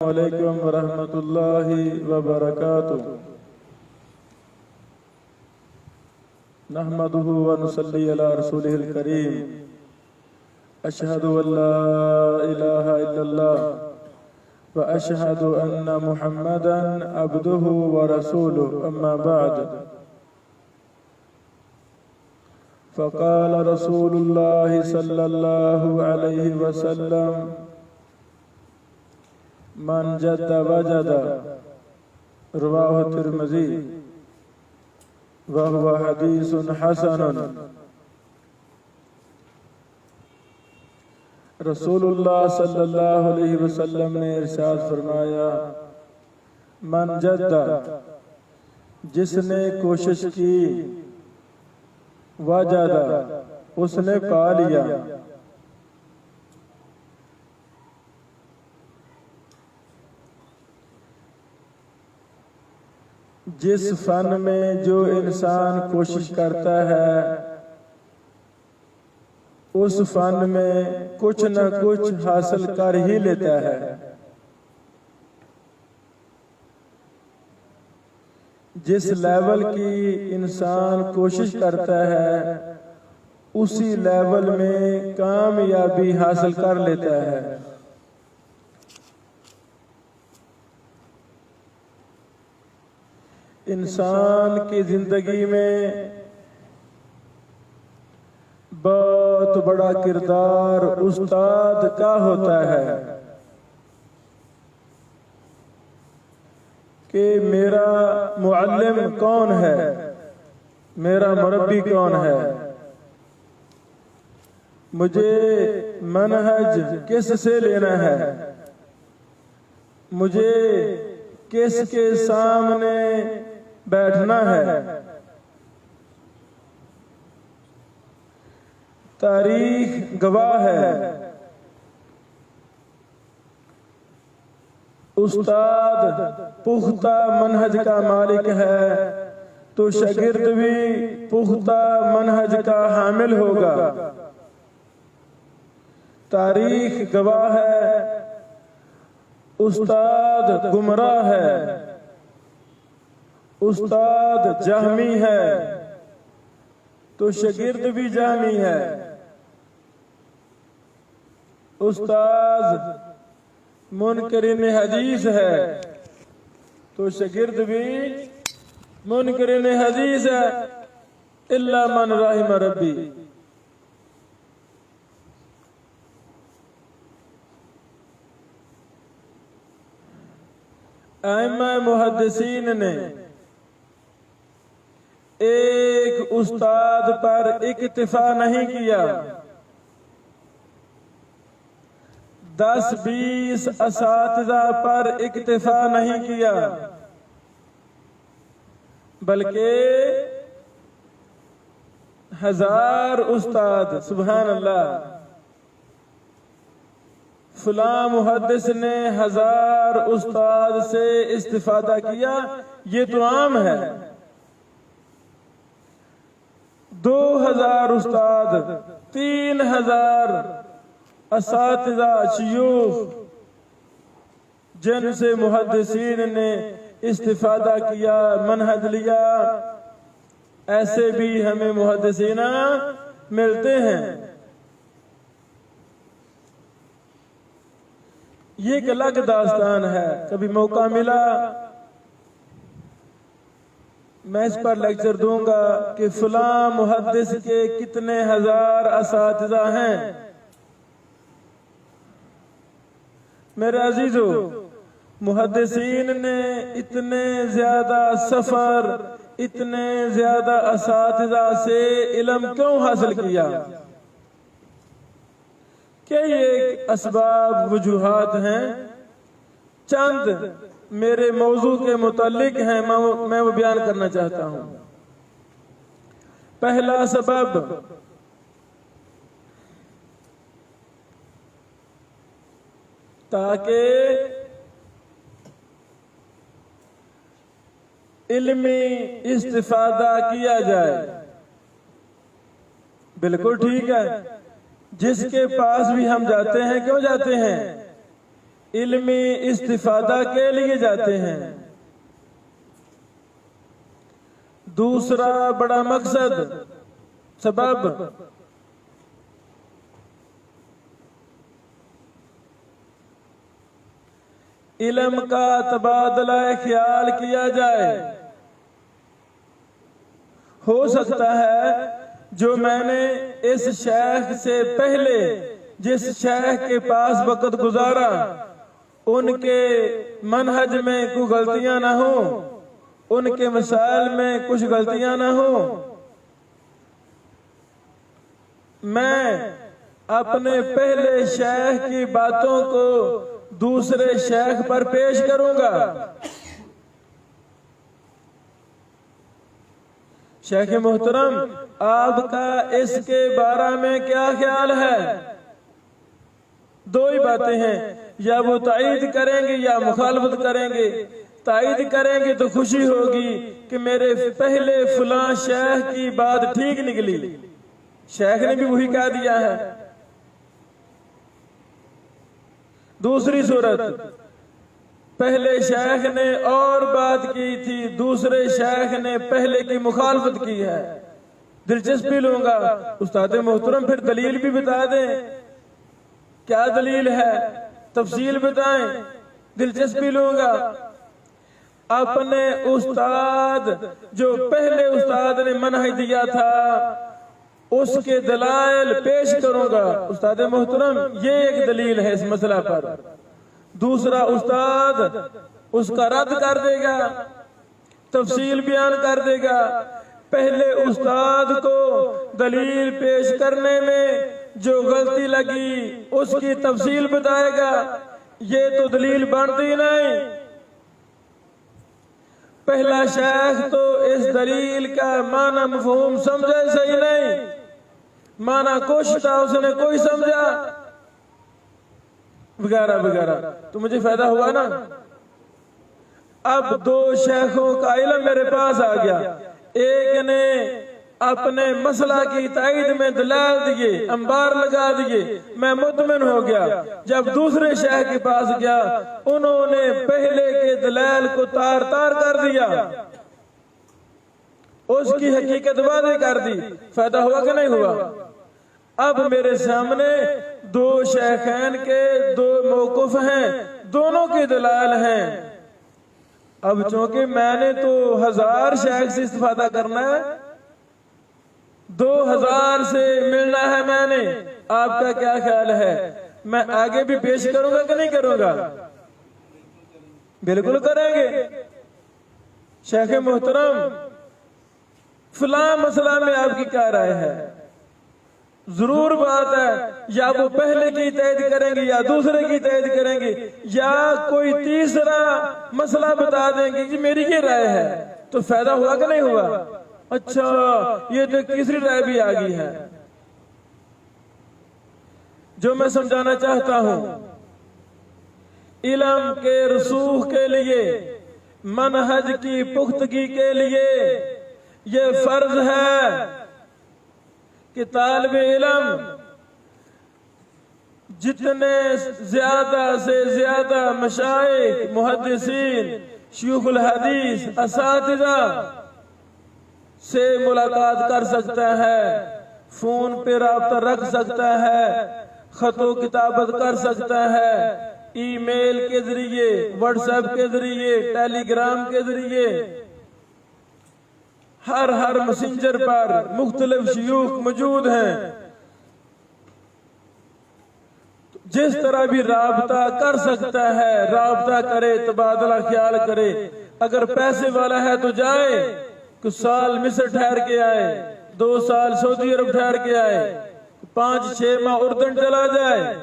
علیکم ورحمۃ اللہ وبرکاتہ۔ نحمده ونصلی علی رسولہ الکریم۔ اشہد ان لا الہ الا اللہ واشہد ان محمدا عبدہ ورسولہ، اما بعد فقال رسول اللہ صلی اللہ علیہ وسلم: من جد وجد، رواہ ترمذی وہو حدیث حسن۔ رسول اللہ صلی اللہ علیہ وسلم نے ارشاد فرمایا: من جد، جس نے کوشش کی، وجد، اس نے پا لیا۔ جس فن میں جو انسان کوشش کرتا ہے، اس فن میں کچھ نہ کچھ حاصل کر ہی لیتا ہے۔ جس لیول کی انسان کوشش کرتا ہے، اسی لیول میں کامیابی حاصل کر لیتا ہے۔ انسان کی زندگی میں بہت بڑا کردار استاد کا ہوتا ہے کہ میرا معلم کون ہے، میرا مربی کون ہے، مجھے منہج کس سے لینا ہے، مجھے کس کے سامنے بیٹھنا ہے۔ تاریخ گواہ ہے، استاد پختہ منہج کا مالک ہے تو شاگرد بھی پختہ منہج کا حامل ہوگا۔ تاریخ گواہ ہے، استاد گمراہ ہے، استاد جہمی ہے تو شاگرد بھی جہمی ہے، استاد منکرین حدیث ہے تو شاگرد بھی منکرین حدیث ہے، الا من رحم ربی۔ ائمہ محدثین نے ایک استاد پر اکتفا نہیں کیا، 10-20 اساتذہ پر اکتفا نہیں کیا، بلکہ 1000 استاد۔ سبحان اللہ! فلاں محدث نے 1000 استاد سے استفادہ کیا، یہ تو عام ہے۔ 2000 استاد، 3000 اساتذہ شیوخ جن سے محدثین نے استفادہ کیا، منہج لیا، ایسے بھی ہمیں محدثین ملتے ہیں۔ یہ ایک الگ داستان ہے، کبھی موقع ملا میں اس پر لیکچر دوں گا کہ فلاں محدث کے کتنے 1000 اساتذہ ہیں۔ میرے عزیزو، محدثین نے اتنے زیادہ سفر، اتنے زیادہ اساتذہ سے علم کیوں حاصل کیا؟ کہ یہ اسباب، وجوہات ہیں، چند میرے موضوع کے متعلق ہیں، میں وہ بیان کرنا چاہتا ہوں۔ پہلا سبب، تاکہ علمی استفادہ کیا جائے۔ بالکل ٹھیک ہے، جس کے پاس بھی ہم جاتے ہیں، کیوں جاتے ہیں؟ علمی استفادہ کے لیے جاتے ہیں۔ دوسرا بڑا مقصد سبب علم کا تبادلہ خیال کیا جائے۔ ہو سکتا ہے جو میں نے اس شیخ سے پہلے جس شیخ کے پاس وقت گزارا ان کے منہج میں کوئی غلطیاں نہ ہوں، ان کے مسائل میں کچھ غلطیاں نہ ہوں، میں اپنے پہلے شیخ کی باتوں کو دوسرے شیخ پر پیش کروں گا۔ شیخ محترم، آپ کا اس کے بارے میں کیا خیال ہے؟ دو ہی باتیں ہیں، یا وہ تائید کریں گے یا مخالفت کریں گے۔ تائید کریں گے تو خوشی ہوگی کہ میرے پہلے فلاں شیخ کی بات ٹھیک نکلی، شیخ نے بھی وہی کہہ دیا ہے۔ دوسری صورت، پہلے شیخ نے اور بات کی تھی، دوسرے شیخ نے پہلے کی مخالفت کی ہے، دلچسپی لوں گا۔ استاد محترم پھر دلیل بھی بتا دیں، کیا دلیل ہے، تفصیل بتائیں، دلچسپی لوں گا۔ اپنے استاد جو پہلے استاد نے منہج دیا تھا اس کے دلائل پیش کروں گا۔ استاد محترم یہ ایک دلیل ہے اس مسئلہ پر، دوسرا استاد اس کا رد کر دے گا، تفصیل بیان کر دے گا۔ پہلے استاد کو دلیل پیش کرنے میں جو غلطی لگی اس کی تفصیل بتائے گا، یہ تو دلیل بنتی نہیں۔ پہلا شیخ تو اس دلیل کا معنی مفہوم سمجھے صحیح نہیں، معنی کچھ تھا اس نے کوئی سمجھا وغیرہ وغیرہ، تو مجھے فائدہ ہوا نا۔ اب دو شیخوں کا علم میرے پاس آ گیا، ایک نے اپنے مسئلہ کی تائید میں دلائل دیے، انبار لگا دیے، میں مطمئن ہو گیا۔ جب دوسرے شیخ کے پاس گیا انہوں نے پہلے کے دلائل کو تار تار کر دیا، اس کی حقیقت واضح کر دی، فائدہ ہوا کہ نہیں ہوا؟ اب میرے سامنے دو شیخین کے دو موقف ہیں، دونوں کے دلائل ہیں۔ اب چونکہ میں نے تو 1000 شیخ سے استفادہ کرنا ہے، 2000 سے ملنا ہے میں نے، آپ کا کیا خیال ہے؟ میں آگے بھی پیش کروں گا کہ نہیں کروں گا؟ بالکل کریں گے۔ شیخ محترم فلاں مسئلہ میں آپ کی کیا رائے ہے؟ ضرور بات ہے، یا وہ پہلے کی تائید کریں گے یا دوسرے کی تائید کریں گے، یا کوئی تیسرا مسئلہ بتا دیں گے کہ میری یہ رائے ہے، تو فائدہ ہوا کہ نہیں ہوا؟ اچھا، یہ تو تیسری رائے بھی آ گئی ہے۔ جو میں سمجھانا چاہتا ہوں، علم کے رسوخ کے لیے، منہج کی پختگی کے لیے یہ فرض ہے کہ طالب علم جتنے زیادہ سے زیادہ مشائخ، محدثین، شیوخ الحدیث، اساتذہ سے ملاقات کر سکتا ہے، فون پہ رابطہ رکھ سکتا ہے، خط و کتابت کر سکتا ہے، ای میل کے ذریعے، واٹس ایپ کے ذریعے، ٹیلی گرام کے ذریعے، ہر مسنجر پر مختلف شیوخ موجود ہیں۔ جس طرح بھی رابطہ کر سکتا ہے رابطہ کرے، تبادلہ خیال کرے۔ اگر پیسے والا ہے تو جائے، کچھ سال مصر ٹھہر کے آئے، 2 سال سعودی عرب ٹھہر کے آئے، 5-6 ماہ اردن چلا جائے،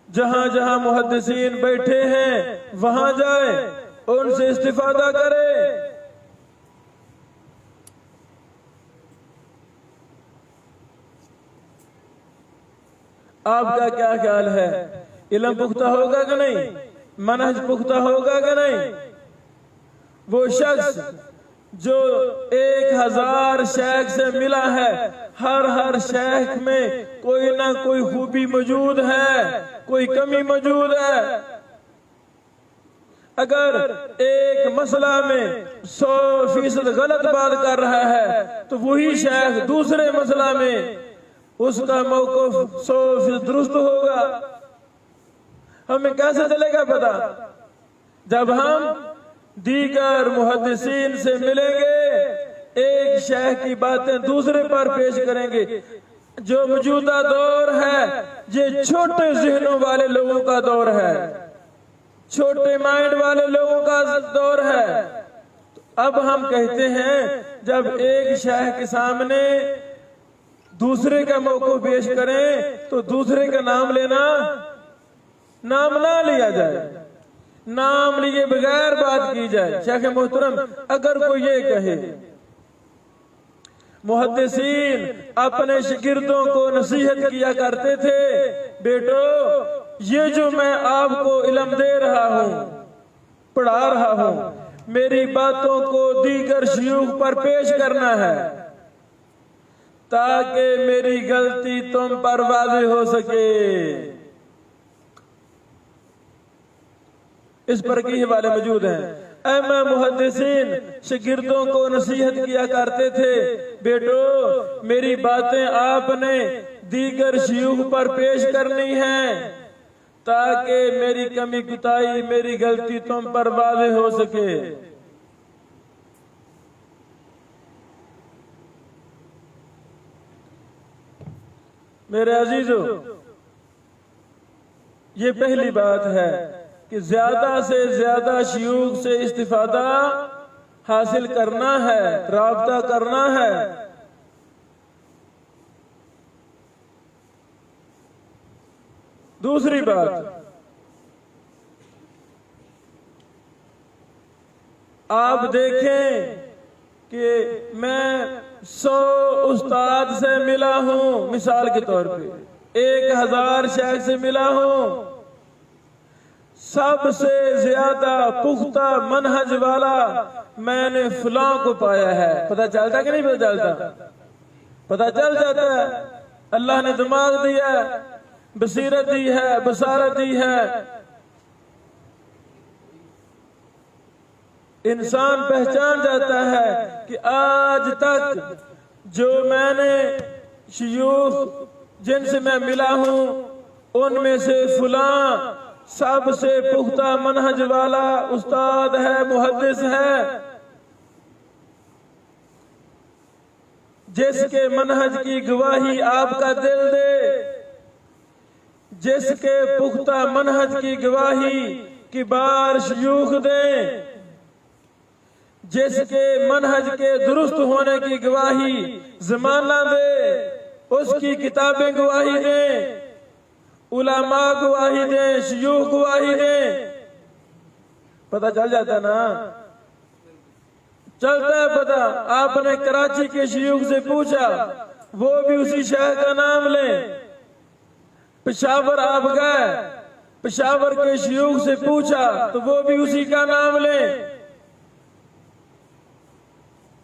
جہاں جہاں محدثین بیٹھے ہیں وہاں جائے، ان سے استفادہ کرے۔ آپ کا کیا خیال ہے؟ علم پختہ ہوگا کہ نہیں؟ منہج پختہ ہوگا کہ نہیں؟ وہ شخص جو 1000 شیخ سے ملا ہے، ہر شیخ میں کوئی نہ کوئی خوبی موجود ہے، کوئی کمی موجود ہے، اگر ایک مسئلہ میں 100% غلط بات کر رہا ہے تو وہی شیخ دوسرے مسئلہ میں اس کا موقف 100% درست ہوگا. ہمیں کیسے چلے گا پتا؟ جب ہم دیگر محدثین سے ملیں گے، ایک شیخ کی باتیں دوسرے پر پیش کریں گے. جو موجودہ دور ہے یہ چھوٹے ذہنوں والے لوگوں کا دور ہے، چھوٹے مائنڈ والے لوگوں کا دور ہے. اب ہم کہتے ہیں جب ایک شیخ کے سامنے دوسرے کا موقف پیش کریں تو دوسرے کا نام نہ لیا جائے، نام لیے بغیر بات کی جائے. شیخ محترم اگر کوئی یہ کہے، محدثین اپنے شاگردوں کو نصیحت کیا کرتے تھے، بیٹو یہ جو میں آپ کو علم دے رہا ہوں، پڑھا رہا ہوں، میری باتوں کو دیگر شیوخ پر پیش کرنا ہے تاکہ میری غلطی تم پر واضح ہو سکے. اس پر کی حوالے موجود ہیں. اے محدثین شاگردوں کو نصیحت کیا کرتے تھے، بیٹو میری باتیں آپ نے دیگر شیوخ پر پیش کرنی ہیں تاکہ میری کمی کوتاہی، میری غلطی تم پر واضح ہو سکے. میرے عزیزو، یہ پہلی بات ہے کہ زیادہ سے زیادہ شیوخ سے استفادہ حاصل کرنا ہے، رابطہ کرنا ہے. دوسری بات، آپ دیکھیں کہ میں 100 استاد سے ملا ہوں، مثال کے طور پہ 1000 شیخ سے ملا ہوں، سب سے زیادہ پختہ منہج والا میں نے فلاں کو پایا ہے. پتہ چلتا کہ نہیں پتہ چلتا؟ پتہ چل جاتا ہے. اللہ نے دماغ دیا ہے، بصیرت دی ہے، بصارت دی ہے. انسان پہچان جاتا ہے کہ آج تک جو میں نے شیوخ جن سے میں ملا ہوں ان میں سے فلاں سب سے پختہ منہج والا استاد ہے، محدث ہے، جس کے منہج کی گواہی آپ کا دل دے، جس کے پختہ منہج کی گواہی کبار شیوخ دیں، جس کے منہج کے درست ہونے کی گواہی زمانہ دے، اس کی کتابیں گواہی دیں، علماء گواہی دیں، شیوخ گواہی دیں. پتہ چل جاتا نا؟ چلتا ہے پتہ. آپ نے کراچی کے شیوخ سے پوچھا، وہ بھی اسی شیخ کا نام لیں. پشاور آپ گئے، پشاور کے شیوخ سے پوچھا تو وہ بھی اسی کا نام لیں.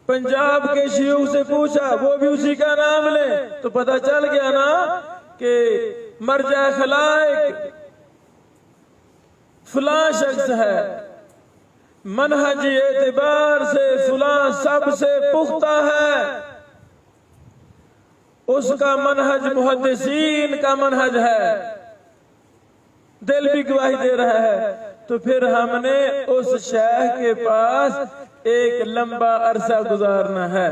پنجاب کے شیوخ سے پوچھا، وہ بھی اسی کا نام لیں. تو پتہ چل گیا نا کہ مرجع خلائق فلاں شخص ہے، منہجی اعتبار سے فلاں سب سے پختہ ہے، اس کا منہج محدثین کا منہج ہے، دل بھی گواہی دے رہا ہے. تو پھر ہم نے اس شیخ کے پاس ایک لمبا عرصہ گزارنا ہے.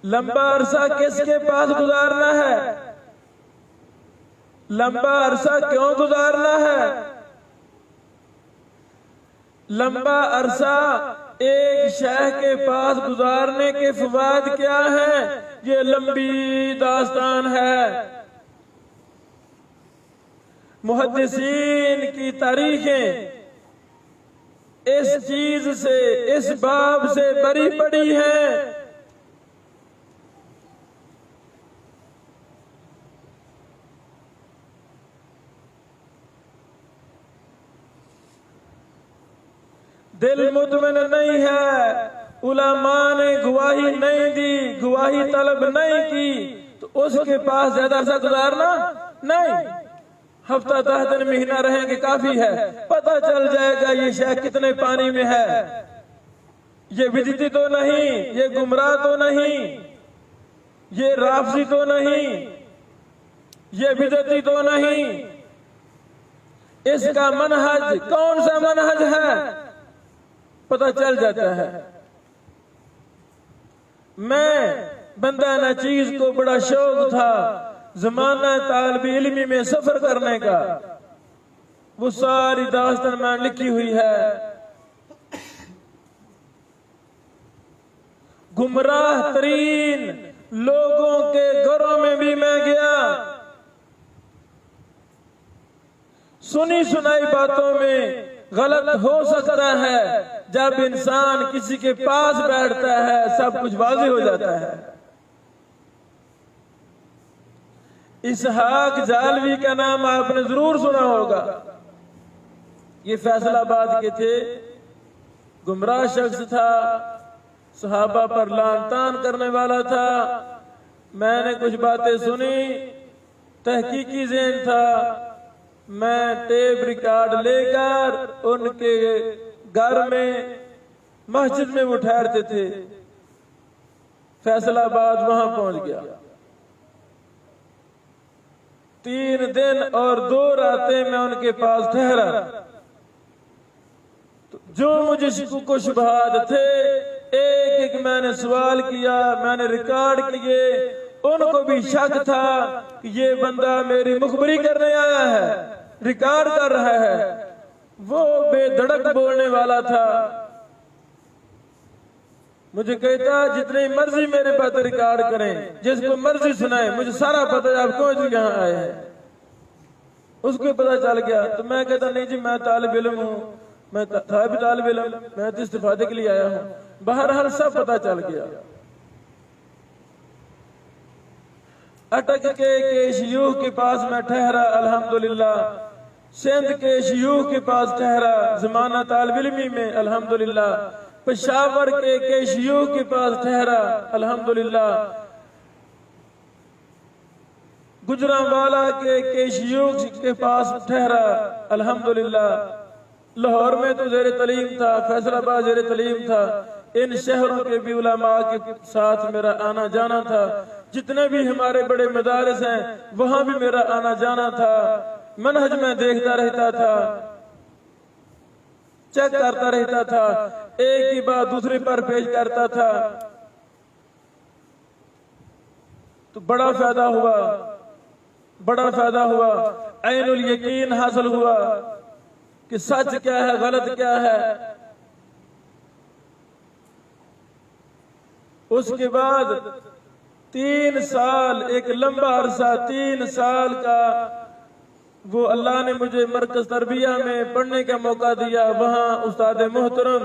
لمبا عرصہ کس کے پاس گزارنا ہے؟ لمبا عرصہ کیوں گزارنا ہے؟ لمبا عرصہ ایک شیخ کے پاس گزارنے کے فوائد کیا ہیں؟ یہ لمبی داستان ہے. محدثین کی تاریخیں اس چیز سے، اس باب سے بری پڑی ہیں. دل مطمئن نہیں ہے، علماء نے گواہی نہیں دی، گواہی طلب نہیں کی، تو اس کے پاس زیادہ عرصہ گزارنا نہیں. ہفتہ 10 دن مہینہ رہیں گے کافی ہے، پتہ چل جائے گا یہ شیخ کتنے پانی میں ہے، یہ بدعتی تو نہیں، یہ گمراہ تو نہیں، یہ رافضی تو نہیں، یہ بدعتی تو نہیں، اس کا منہج کون سا منہج ہے پتہ چل جاتا ہے۔ میں بندہ ناچیز کو بڑا شوق تھا زمانہ طالب علمی میں سفر کرنے کا، وہ ساری داستان میں لکھی ہوئی ہے۔ گمراہ ترین لوگوں کے گھروں میں بھی میں گیا، سنی سنائی باتوں میں غلط ہو سکتا ہے، جب انسان کسی کے پاس بیٹھتا ہے سب کچھ واضح ہو جاتا ہے۔ اسحاق جالوی کا نام آپ نے ضرور سنا ہوگا، یہ فیصل آباد کے تھے، گمراہ شخص تھا، صحابہ پر لعن طعن کرنے والا تھا۔ میں نے کچھ باتیں سنی، تحقیقی ذہن تھا، میں ٹیپ ریکارڈ لے کر ان کے گھر میں مسجد میں وہ ٹھہرتے تھے، فیصل آباد وہاں پہنچ گیا۔ 3 دن اور 2 راتیں میں ان کے پاس ٹھہرا، جو مجھے شکوک و شبہات تھے ایک ایک میں نے سوال کیا، میں نے ریکارڈ کیے۔ ان کو بھی شک تھا کہ یہ بندہ میری مخبری کرنے آیا ہے، ریکارڈ کر رہا ہے۔ وہ بے دھڑک بولنے والا تھا، مجھے کہتا جتنی مرضی میرے بات ریکارڈ کریں، جس کو مرضی سنائیں، مجھے سارا پتہ ہے آپ کیوں یہاں آئے ہیں۔ اس کو پتہ چل گیا تو میں کہتا نہیں جی میں طالب علم ہوں، میں تھا بھی طالب علم، میں تو استفادے کے لیے آیا ہوں۔ بہرحال سب پتہ چل گیا۔ اٹک کے شیوخ کے پاس میں ٹھہرا، الحمدللہ سندھ کے شیوخ کے پاس ٹھہرا زمانہ طالب علمی میں، الحمدللہ پشاور کے شیوخ کے پاس ٹھہرا، الحمدللہ گجرانوالا کے شیوخ کے پاس ٹھہرا، الحمدللہ لاہور میں تو زیر تعلیم تھا، فیصل آباد زیر تعلیم تھا، ان شہروں کے بھی علماء کے ساتھ میرا آنا جانا تھا، جتنے بھی ہمارے بڑے مدارس ہیں وہاں بھی میرا آنا جانا تھا۔ منہج میں دیکھتا رہتا تھا، چیک کرتا رہتا تھا، ایک ہی بات دوسرے پر پیش کرتا تھا، تو بڑا فائدہ ہوا، بڑا فائدہ ہوا، عین الیقین حاصل ہوا کہ سچ کیا ہے غلط کیا ہے۔ اس کے بعد 3 سال، ایک لمبا عرصہ 3 سال کا وہ اللہ نے مجھے مرکز تربیہ میں پڑھنے کا موقع دیا۔ وہاں استاد محترم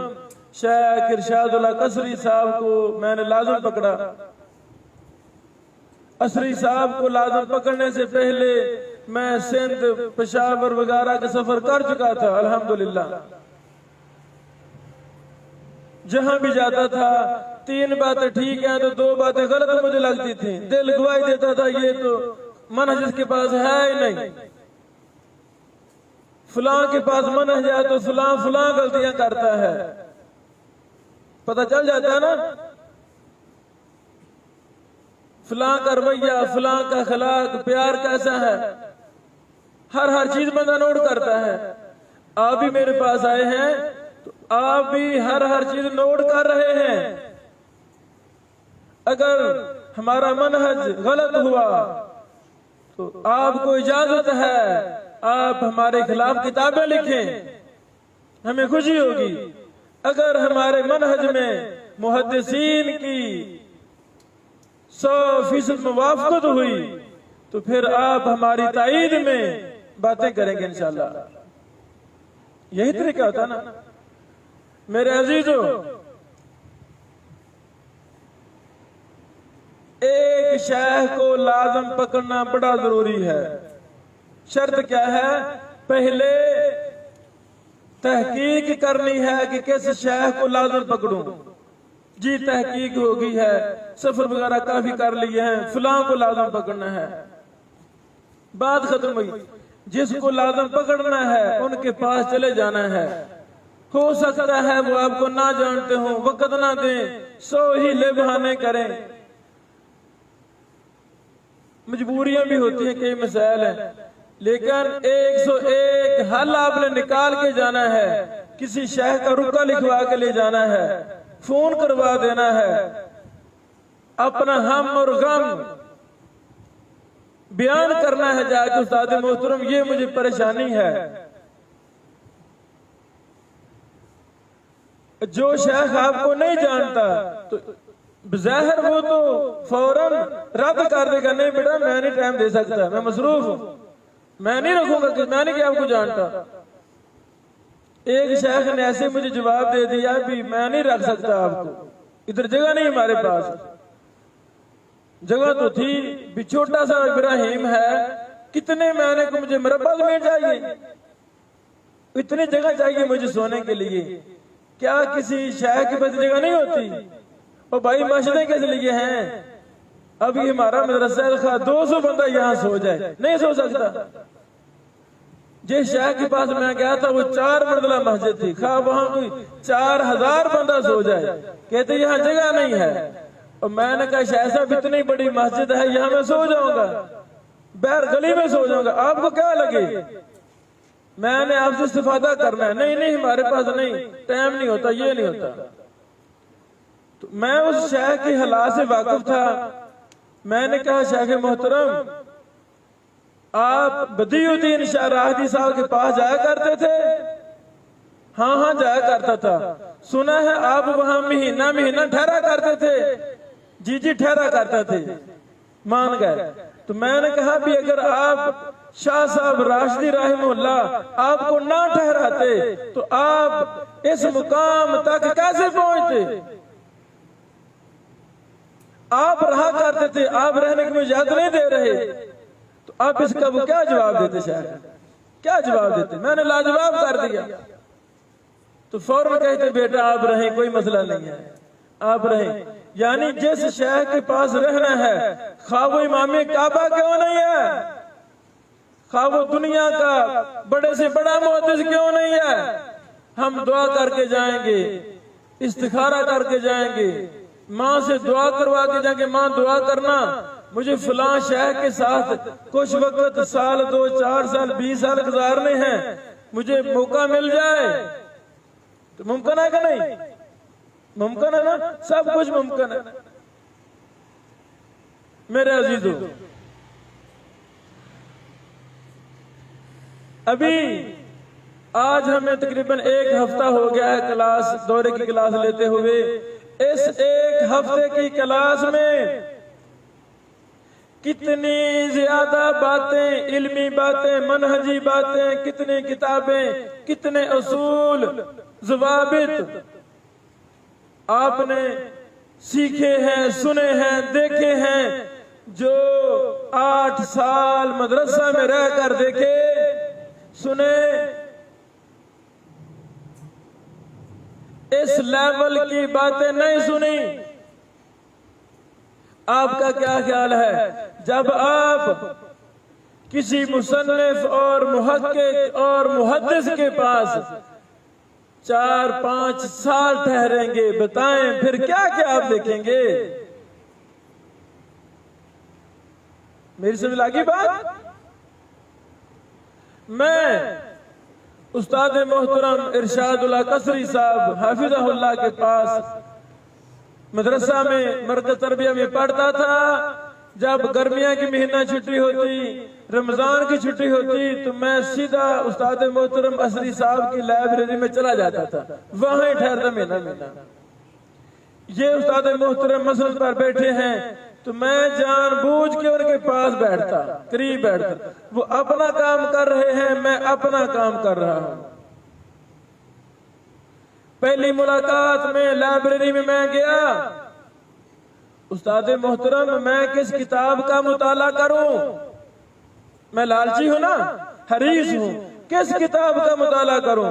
شیخ ارشاد اللہ قصری صاحب کو میں نے لازم پکڑا۔ قصری صاحب کو لازم پکڑنے سے پہلے میں سندھ پشاور وغیرہ کا سفر کر چکا تھا، الحمدللہ جہاں بھی جاتا تھا 3 باتیں ٹھیک ہیں تو 2 باتیں غلط مجھے لگتی تھیں، دل گواہی دیتا تھا یہ تو منہج اس کے پاس ہے ہی نہیں، فلاں کے پاس منہج ہے تو فلاں غلطیاں کرتا ہے، پتہ چل جاتا ہے نا، فلاں کا رویہ، فلاں کا اخلاق پیار کیسا ہے، ہر چیز بندہ نوٹ کرتا ہے۔ آپ بھی میرے پاس آئے ہیں تو آپ بھی ہر چیز نوٹ کر رہے ہیں۔ اگر ہمارا منہج غلط ہوا تو آپ کو اجازت ہے آپ ہمارے خلاف کتابیں لکھیں، ہمیں خوشی ہوگی۔ اگر ہمارے منہج میں محدثین کی 100% موافقت ہوئی تو پھر آپ ہماری تائید میں باتیں کریں گے انشاءاللہ۔ یہی طریقہ ہوتا ہے نا میرے عزیزو۔ ایک شیخ کو لازم پکڑنا بڑا ضروری ہے۔ شرط کیا ہے؟ پہلے تحقیق کرنی ہے کہ کس شیخ کو لازم پکڑوں۔ جی تحقیق ہوگی ہے، سفر وغیرہ کافی کر لیے ہیں، فلاں کو لازم پکڑنا ہے، بات ختم ہوئی۔ جس کو لازم پکڑنا ہے ان کے پاس چلے جانا ہے. ہو سکتا ہے وہ آپ کو نہ جانتے ہوں، وقت نہ دیں، 100 ہی لے بہانے کریں. مجبوریاں بھی ہوتی ہیں، کئی مسائل ہیں، لیکن 101 حل آپ نے نکال کے جانا ہے. کسی شیخ کا رکا لکھوا کے لے جانا ہے، فون کروا دینا ہے، اپنا ہم اور غم بیان کرنا ہے جا کے استاد محترم یہ مجھے پریشانی ہے. جو شیخ آپ کو نہیں جانتا تو بظاہر وہ تو فوراً رد کر دے گا، نہیں بیٹا میں نہیں ٹائم دے سکتا، میں مصروف ہوں، میں نہیں رکھوں گا، میں نہیں کہ آپ کو جانتا. ایک شیخ نے ایسے مجھے جواب دے دیا بھی میں نہیں رکھ سکتا آپ کو، ادھر جگہ نہیں ہمارے پاس. جگہ تو تھی بھی چھوٹا سا ابراہیم ہے، کتنے مہینے کو مجھے مربع زمین چاہیے، اتنی جگہ چاہیے مجھے سونے کے لیے. کیا کسی شیخ کے پاس جگہ نہیں ہوتی؟ اور بھائی مسجدیں کس لیے ہیں؟ اب یہ ہمارا مدرسہ 200 بندہ یہاں سو جائے، نہیں سو سکتا. جس شیخ کے پاس میں گیا تھا وہ 4 منزلہ مسجد تھی، خواہ وہاں کوئی 4000 بندہ سو جائے، کہتے یہاں جگہ نہیں ہے. اور میں نے کہا شیخ صاحب اتنی بڑی مسجد ہے، یہاں میں سو جاؤں گا، باہر گلی میں سو جاؤں گا، آپ کو کیا لگے؟ میں نے آپ سے استفادہ کرنا ہے. نہیں ہمارے پاس نہیں، ٹائم نہیں ہوتا، یہ نہیں ہوتا. تو میں اس شیخ کی حالات سے واقف تھا. میں نے کہا شیخ محترم آپ بدیع الدین شاہ راہدی صاحب کے پاس جایا کرتے تھے؟ ہاں جایا کرتا تھا. سنا ہے آپ وہاں مہینہ ٹھہرا کرتے تھے؟ جی ٹھہرا کرتا تھے. مان گئے. تو میں نے کہا بھی اگر آپ شاہ صاحب راشدی رحمہ اللہ آپ کو نہ ٹھہراتے تو آپ اس مقام تک کیسے پہنچتے؟ آپ رہا کرتے تھے، آپ رہنے کی اجازت نہیں دے رہے، تو آپ اس کا وہ کیا جواب دیتے؟ شاید کیا جواب دیتے؟ میں نے لاجواب کر دیا. تو فوراً کہتے بیٹا آپ رہیں، کوئی مسئلہ نہیں ہے، آپ رہیں. یعنی جس شیخ کے پاس رہنا ہے خواہ وہ امام کعبہ کیوں نہیں ہے، خواہ وہ دنیا کا بڑے سے بڑا محدث کیوں نہیں ہے، ہم دعا کر کے جائیں گے، استخارہ کر کے جائیں گے، ماں سے دعا کروا کے جائیں گے، ماں دعا کرنا مجھے فلاں شیخ کے ساتھ کچھ وقت 1 2 4 سال 20 سال گزارنے ہیں، مجھے موقع مل جائے تو ممکن ہے کہ نہیں؟ ممکن ہے نا، سب کچھ ممکن ہے. میرے عزیزو ابھی آج ہمیں تقریباً 1 ہفتہ ہو گیا ہے کلاس دورے کی کلاس لیتے ہوئے. اس 1 ہفتے کی کلاس میں کتنی زیادہ باتیں، علمی باتیں، منہجی باتیں، کتنی کتابیں، کتنے اصول، ضوابط آپ نے سیکھے ہیں، سنے ہیں، دیکھے ہیں. جو 8 سال مدرسہ میں رہ کر دیکھے، سنے، اس لیول کی باتیں نہیں سنی. آپ کا کیا خیال ہے جب آپ کسی مصنف اور محقق اور محدث کے پاس 4-5 سال ٹھہریں گے؟ بتائیں پھر کیا آپ دیکھیں گے؟ میری سمجھ لگی بات؟ میں استاد محترم ارشاد اللہ قصری صاحب حافظہ اللہ کے پاس مدرسہ میں مرکز تربیہ میں پڑھتا تھا. جب گرمیاں کی مہینہ چھٹی ہوتی، رمضان کی چھٹی ہوتی، تو میں سیدھا استاد محترم قصری صاحب کی لائبریری میں چلا جاتا تھا، وہاں ہی ٹھہرتا مہینہ. یہ استاد محترم مسجد پر بیٹھے ہیں تو میں جان بوجھ کے ان کے پاس بیٹھتا، قریب بیٹھتا. وہ اپنا کام کر رہے ہیں، میں اپنا کام کر رہا ہوں. پہلی ملاقات میں لائبریری میں گیا، استاد محترم میں کس کتاب کا مطالعہ کروں؟ میں لالچی ہوں نا، حریص ہوں، کس کتاب کا مطالعہ کروں؟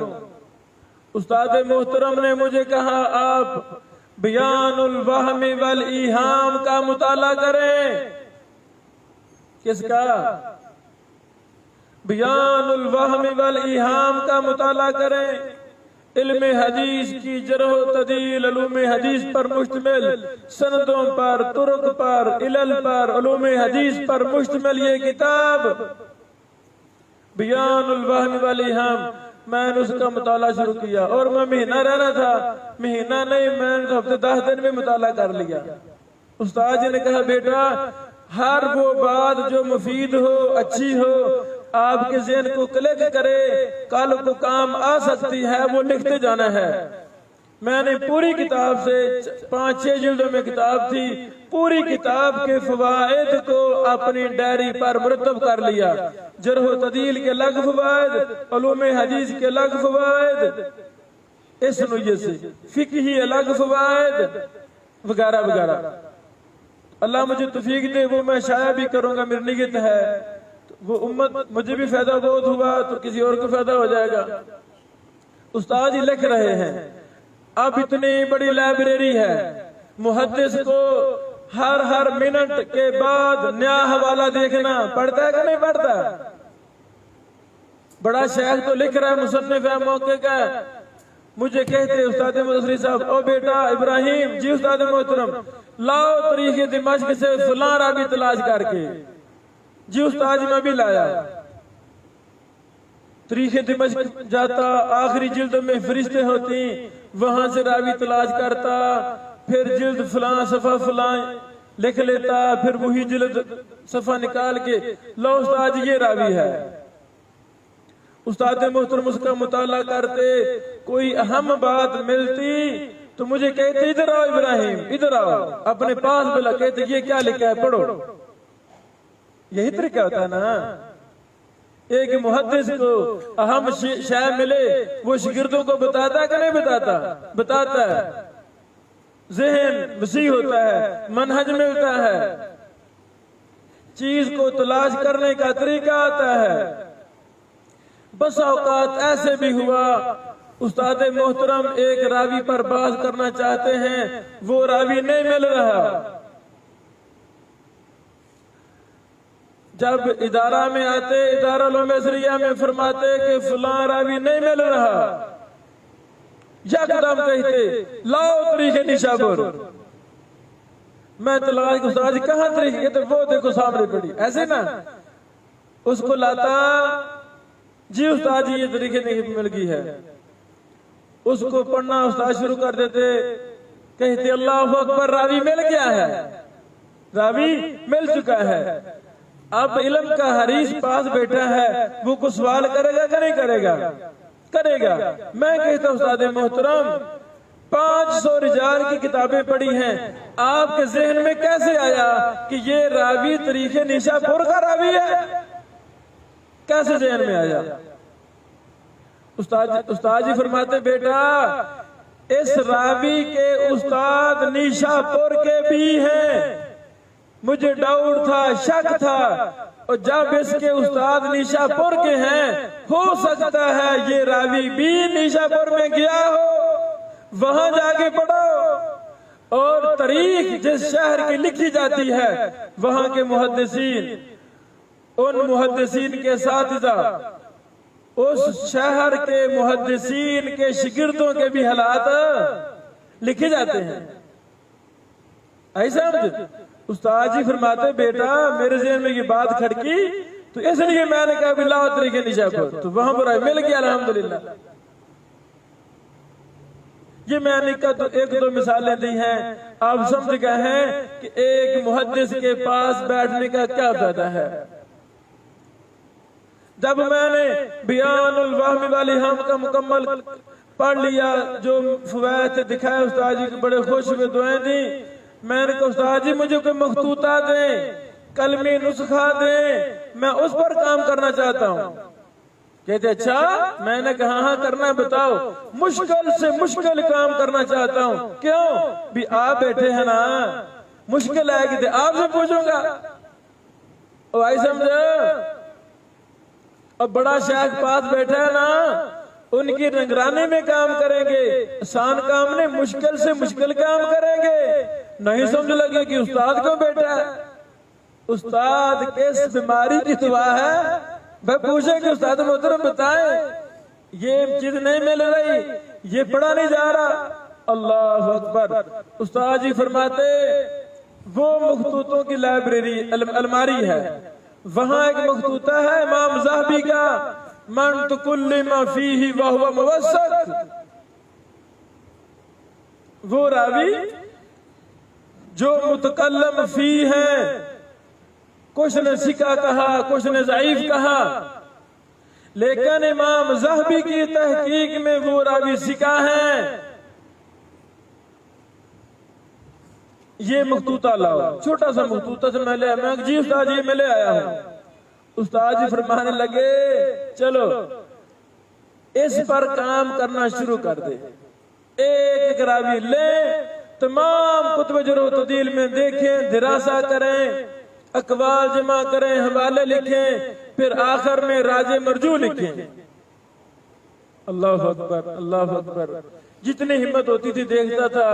استاد محترم نے مجھے کہا آپ بیان الوہم والایہام کا مطالعہ کریں. کس کا؟ بیان الوہم والایہام کا مطالعہ کریں، علم حدیث کی جرح و تعدیل، علوم حدیث پر مشتمل، سندوں پر، طرق پر، علل پر، علوم حدیث پر مشتمل یہ کتاب بیان الوہم والایہام، میں نے اس کا مطالعہ شروع کیا، اور میں مہینہ رہنا تھا، مہینہ نہیں میں نے ہفتے 10 دن میں مطالعہ کر لیا۔ استاد جی نے کہا بیٹا ہر وہ بات جو مفید ہو، اچھی ہو، آپ کے ذہن کو کلک کرے، کل کو کام آ سکتی ہے، وہ لکھتے جانا ہے۔ میں نے پوری کتاب سے 5-6 جلدوں میں کتاب تھی، پوری کتاب کے فوائد کو اپنی ڈائری پر مرتب کر لیا، جرح و تعدیل کے الگ فوائد، علوم حدیث کے الگ فوائد، اس نوعیت سے فقہی الگ فوائد وغیرہ وغیرہ۔ اللہ مجھے توفیق دے، وہ میں شائع بھی کروں گا، میری نیت ہے، وہ امت مجھے بھی فائدہ بہت ہوا تو کسی اور کو فائدہ ہو جائے گا۔ استاد ہی لکھ رہے ہیں، اب اتنی بڑی لائبریری ہے، محدث کو ہر منٹ کے بعد نیا حوالہ دیکھنا پڑتا ہے کہ نہیں پڑتا؟ بڑا شیخ تو لکھ رہا ہے، مصنف ہے، موقع کا ہے، مجھے کہتے استاد مدثری صاحب، او بیٹا ابراہیم، جی استاد محترم، لاؤ تاریخ دمشق سے فلاں راوی تلاش کر کے۔ جی استاد میں بھی لایا، تاریخ دمشق جاتا، آخری جلد میں فرشتے ہوتی، وہاں سے راوی تلاش کرتا، پھر جلد فلاں صفحہ فلاں لکھ لیتا، پھر وہی جلد صفحہ نکال کے لو استاد یہ راوی ہے۔ استاد محترم اس کا مطالعہ کرتے، کوئی اہم بات ملتی تو مجھے کہتے ادھر آؤ ابراہیم، ادھر آؤ، اپنے پاس بلا، کہتے یہ کیا لکھا ہے پڑھو۔ یہی طریقہ ہوتا ہے نا، ایک محدث کو اہم شے ملے وہ شاگردوں کو بتاتا ہے کہ نہیں بتاتا؟ بتاتا ہے، ذہن وسیع ہوتا ہے، منہج ملتا ہے، چیز کو تلاش کرنے کا طریقہ آتا ہے۔ بس اوقات ایسے بھی ہوا استاد محترم ایک راوی پر بحث کرنا چاہتے ہیں، وہ راوی نہیں مل رہا، جب ادارہ میں آتے، ادارہ علوم اسریہ میں فرماتے کہ فلاں راوی نہیں مل رہا، یکدم کہتے لاؤ تاریخ نیشابور، میں تلاش کو استاد کہاں تاریخ، کہتے وہ دیکھو سامنے پڑی، ایسے نا اس کو لاتا، جی استاد جی یہ طریقے نہیں مل گئی ہے، اس کو پڑھنا استاد شروع کر دیتے، کہتے اللہ اکبر، راوی مل گیا ہے، راوی مل چکا ہے۔ اب علم کا حریص پاس بیٹھا ہے، وہ کو سوال کرے گا کہ نہیں کرے گا؟ کرے گا۔ میں کہتا ہوں استاد محترم 500 رجال کی کتابیں پڑھی ہیں، آپ کے ذہن میں کیسے آیا کہ یہ راوی تاریخ نیشابور کا راوی ہے؟ کیسے ذہن میں آیا؟ استاد جی فرماتے بیٹا اس راوی کے استاد نیشابور کے بھی ہیں، مجھے ڈاؤٹ تھا، شک تھا، اور جب اس کے استاد نیشابور کے ہیں، ہو سکتا ہے یہ راوی بھی نیشابور میں گیا ہو، وہاں جا کے پڑھو، اور تاریخ جس شہر کی لکھی جاتی ہے وہاں کے محدثین، ان محدثین کے اساتذہ، اس شہر کے محدثین کے شاگردوں کے بھی حالات لکھے جاتے ہیں، ایسا استاد جی فرماتے بیٹا میرے ذہن میں یہ بات کھڑکی تو اس لیے میں نے کہا بھی لاؤ طریقے نیشابور، تو وہاں پر مل گیا الحمدللہ۔ یہ میں نے کہا ایک دو مثالیں دی ہیں، آپ سمجھ گئے ہیں کہ ایک محدث کے پاس بیٹھنے کا کیا فائدہ ہے۔ جب میں نے بیان الوہم والایہام کا مکمل پڑھ لیا، جو فوائد دکھائے استاد جی کے بڑے خوش ہوئے، دعائیں دی، میں نے کہا استاد جی مجھے کوئی مخطوطہ دیں، کلمی نسخہ دیں، میں اس پر کام کرنا چاہتا ہوں۔ کہتے اچھا، میں نے کہا ہاں کرنا ہے، بتاؤ۔ مشکل سے مشکل کام کرنا چاہتا ہوں۔ کیوں؟ بھی آپ بیٹھے ہیں نا، مشکل آئے گی تو آپ سے پوچھوں گا، آئی سمجھے؟ اب بڑا شیخ پاس بیٹھا ہے نا، ان کی نگرانی میں کام کریں گے، آسان کام نہیں، مشکل سے مشکل کام کریں گے، نہیں سمجھ لگے کہ استاد کو بیٹھا ہے، استاد کس بیماری کی دوا ہے، میں پوچھے کہ استاد محترم بتائیں یہ چیز نہیں مل رہی، یہ پڑھا نہیں جا رہا۔ اللہ اکبر۔ استاد جی فرماتے وہ مخطوطوں کی لائبریری الماری ہے، وہاں ایک مخطوطہ ہے امام ذہبی کا، من تکلم فیہ وہو موثق، وہ راوی جو متکلم فی ہیں، کچھ نے سکا کہا، کچھ نے ضعیف کہا، لیکن امام ذہبی کی تحقیق میں وہ راوی سکا ہیں۔ یہ مخطوطہ لاؤ، چھوٹا سا مخطوطہ سے میں لے آیا، میں جی استاد جی میں لے آیا ہوں۔ استاد جی فرمانے لگے چلو اس پر کام کرنا شروع کر دے، ایک ایک راوی لیں، تمام کتب جرح و تعدیل میں دیکھیں، دراسہ کریں، اقوال جمع کریں، حوالے لکھیں، پھر آخر میں راجع مرجوع لکھیں۔ اللہ اکبر، اللہ اکبر۔ جتنی ہمت ہوتی تھی دیکھتا تھا،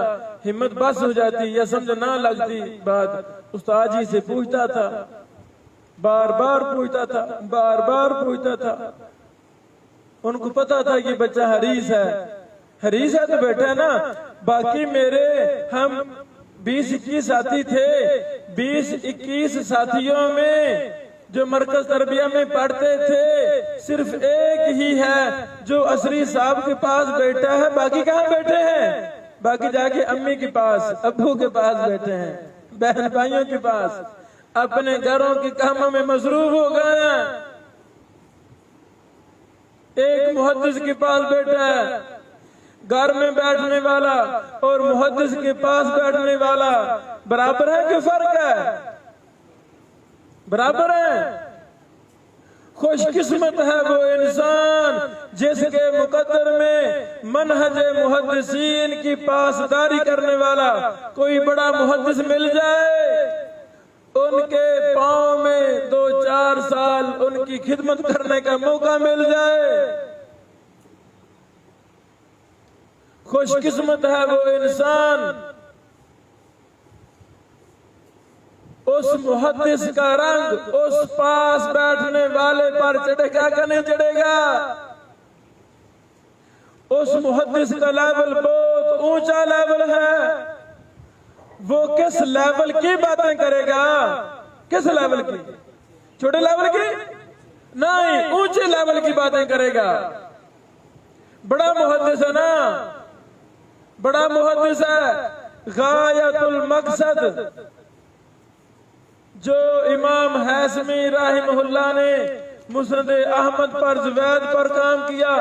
ہمت بس ہو جاتی یا سمجھ نہ لگتی بات، استاد جی سے پوچھتا تھا، بار بار پوچھتا تھا، بار بار پوچھتا تھا۔ ان کو پتا تھا کہ بچہ حریص ہے، حریص ہے تو بیٹھا ہے نا۔ باقی میرے ہم 20-21 ساتھی تھے، 20-21 ساتھیوں میں جو مرکز تربیہ میں پڑھتے تھے صرف ایک ہی ہے جو عصری صاحب کے پاس بیٹھا ہے، باقی کہاں بیٹھے ہیں؟ باقی جا کے امی کے پاس، ابو کے پاس بیٹھے ہیں، بہن بھائیوں کے پاس، اپنے گھروں کے کاموں میں مصروف ہو گئے ہیں۔ ایک محدث کے پاس بیٹھا ہے، گھر میں بیٹھنے والا اور محدث کے پاس بیٹھنے والا برابر ہے کہ فرق ہے؟ برابر ہے۔ خوش قسمت ہے وہ انسان جس کے مقدر میں منہج محدثین کی پاسداری کرنے والا کوئی بڑا محدث مل جائے، ان کے پاؤں میں 2-4 سال ان کی خدمت کرنے کا موقع مل جائے۔ خوش قسمت ہے وہ انسان اس محدث کا رنگ اس پاس بیٹھنے والے پر چڑھے گا کہ نہیں چڑھے گا؟ اس محدث کا لیول بہت اونچا لیول ہے، وہ کس لیول کی باتیں کرے گا؟ کس لیول کی؟ چھوٹے لیول کی نہیں، اونچے لیول کی باتیں کرے گا۔ بڑا محدث ہے نا، بڑا محدث ہے، غایت المقصد جو امام حیثمی رحمہ اللہ نے مسند احمد پر زوید پر کام کیا،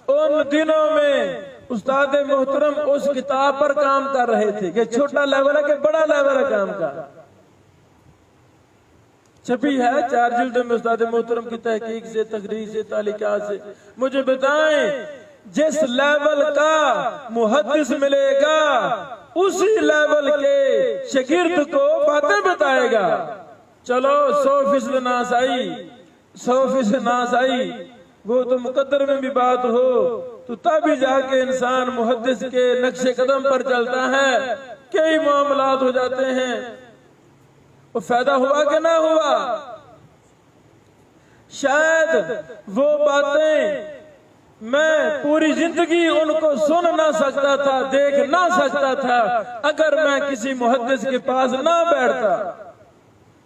ان دنوں میں استاد محترم اس کتاب پر کام کر رہے تھے کہ چھوٹا لیول ہے کہ بڑا لیول ہے کام کا۔ چھپی ہے 4 جلدوں میں استاد محترم کی تحقیق سے، تخریج سے، تعلیقات سے۔ مجھے بتائیں جس لیول کا محدث ملے گا اسی لیول کے شاگرد کو باتیں بتائے گا۔ چلو 100% ناس آئی، 100% ناس آئی، وہ تو مقدر میں بھی بات ہو تو تب ہی جا کے انسان محدث کے نقش قدم پر چلتا ہے، کئی معاملات ہو جاتے ہیں۔ وہ فائدہ ہوا کہ نہ ہوا؟ شاید وہ باتیں میں پوری زندگی ان کو سن نہ سکتا تھا، دیکھ نہ سکتا تھا اگر میں کسی محدث کے پاس نہ بیٹھتا۔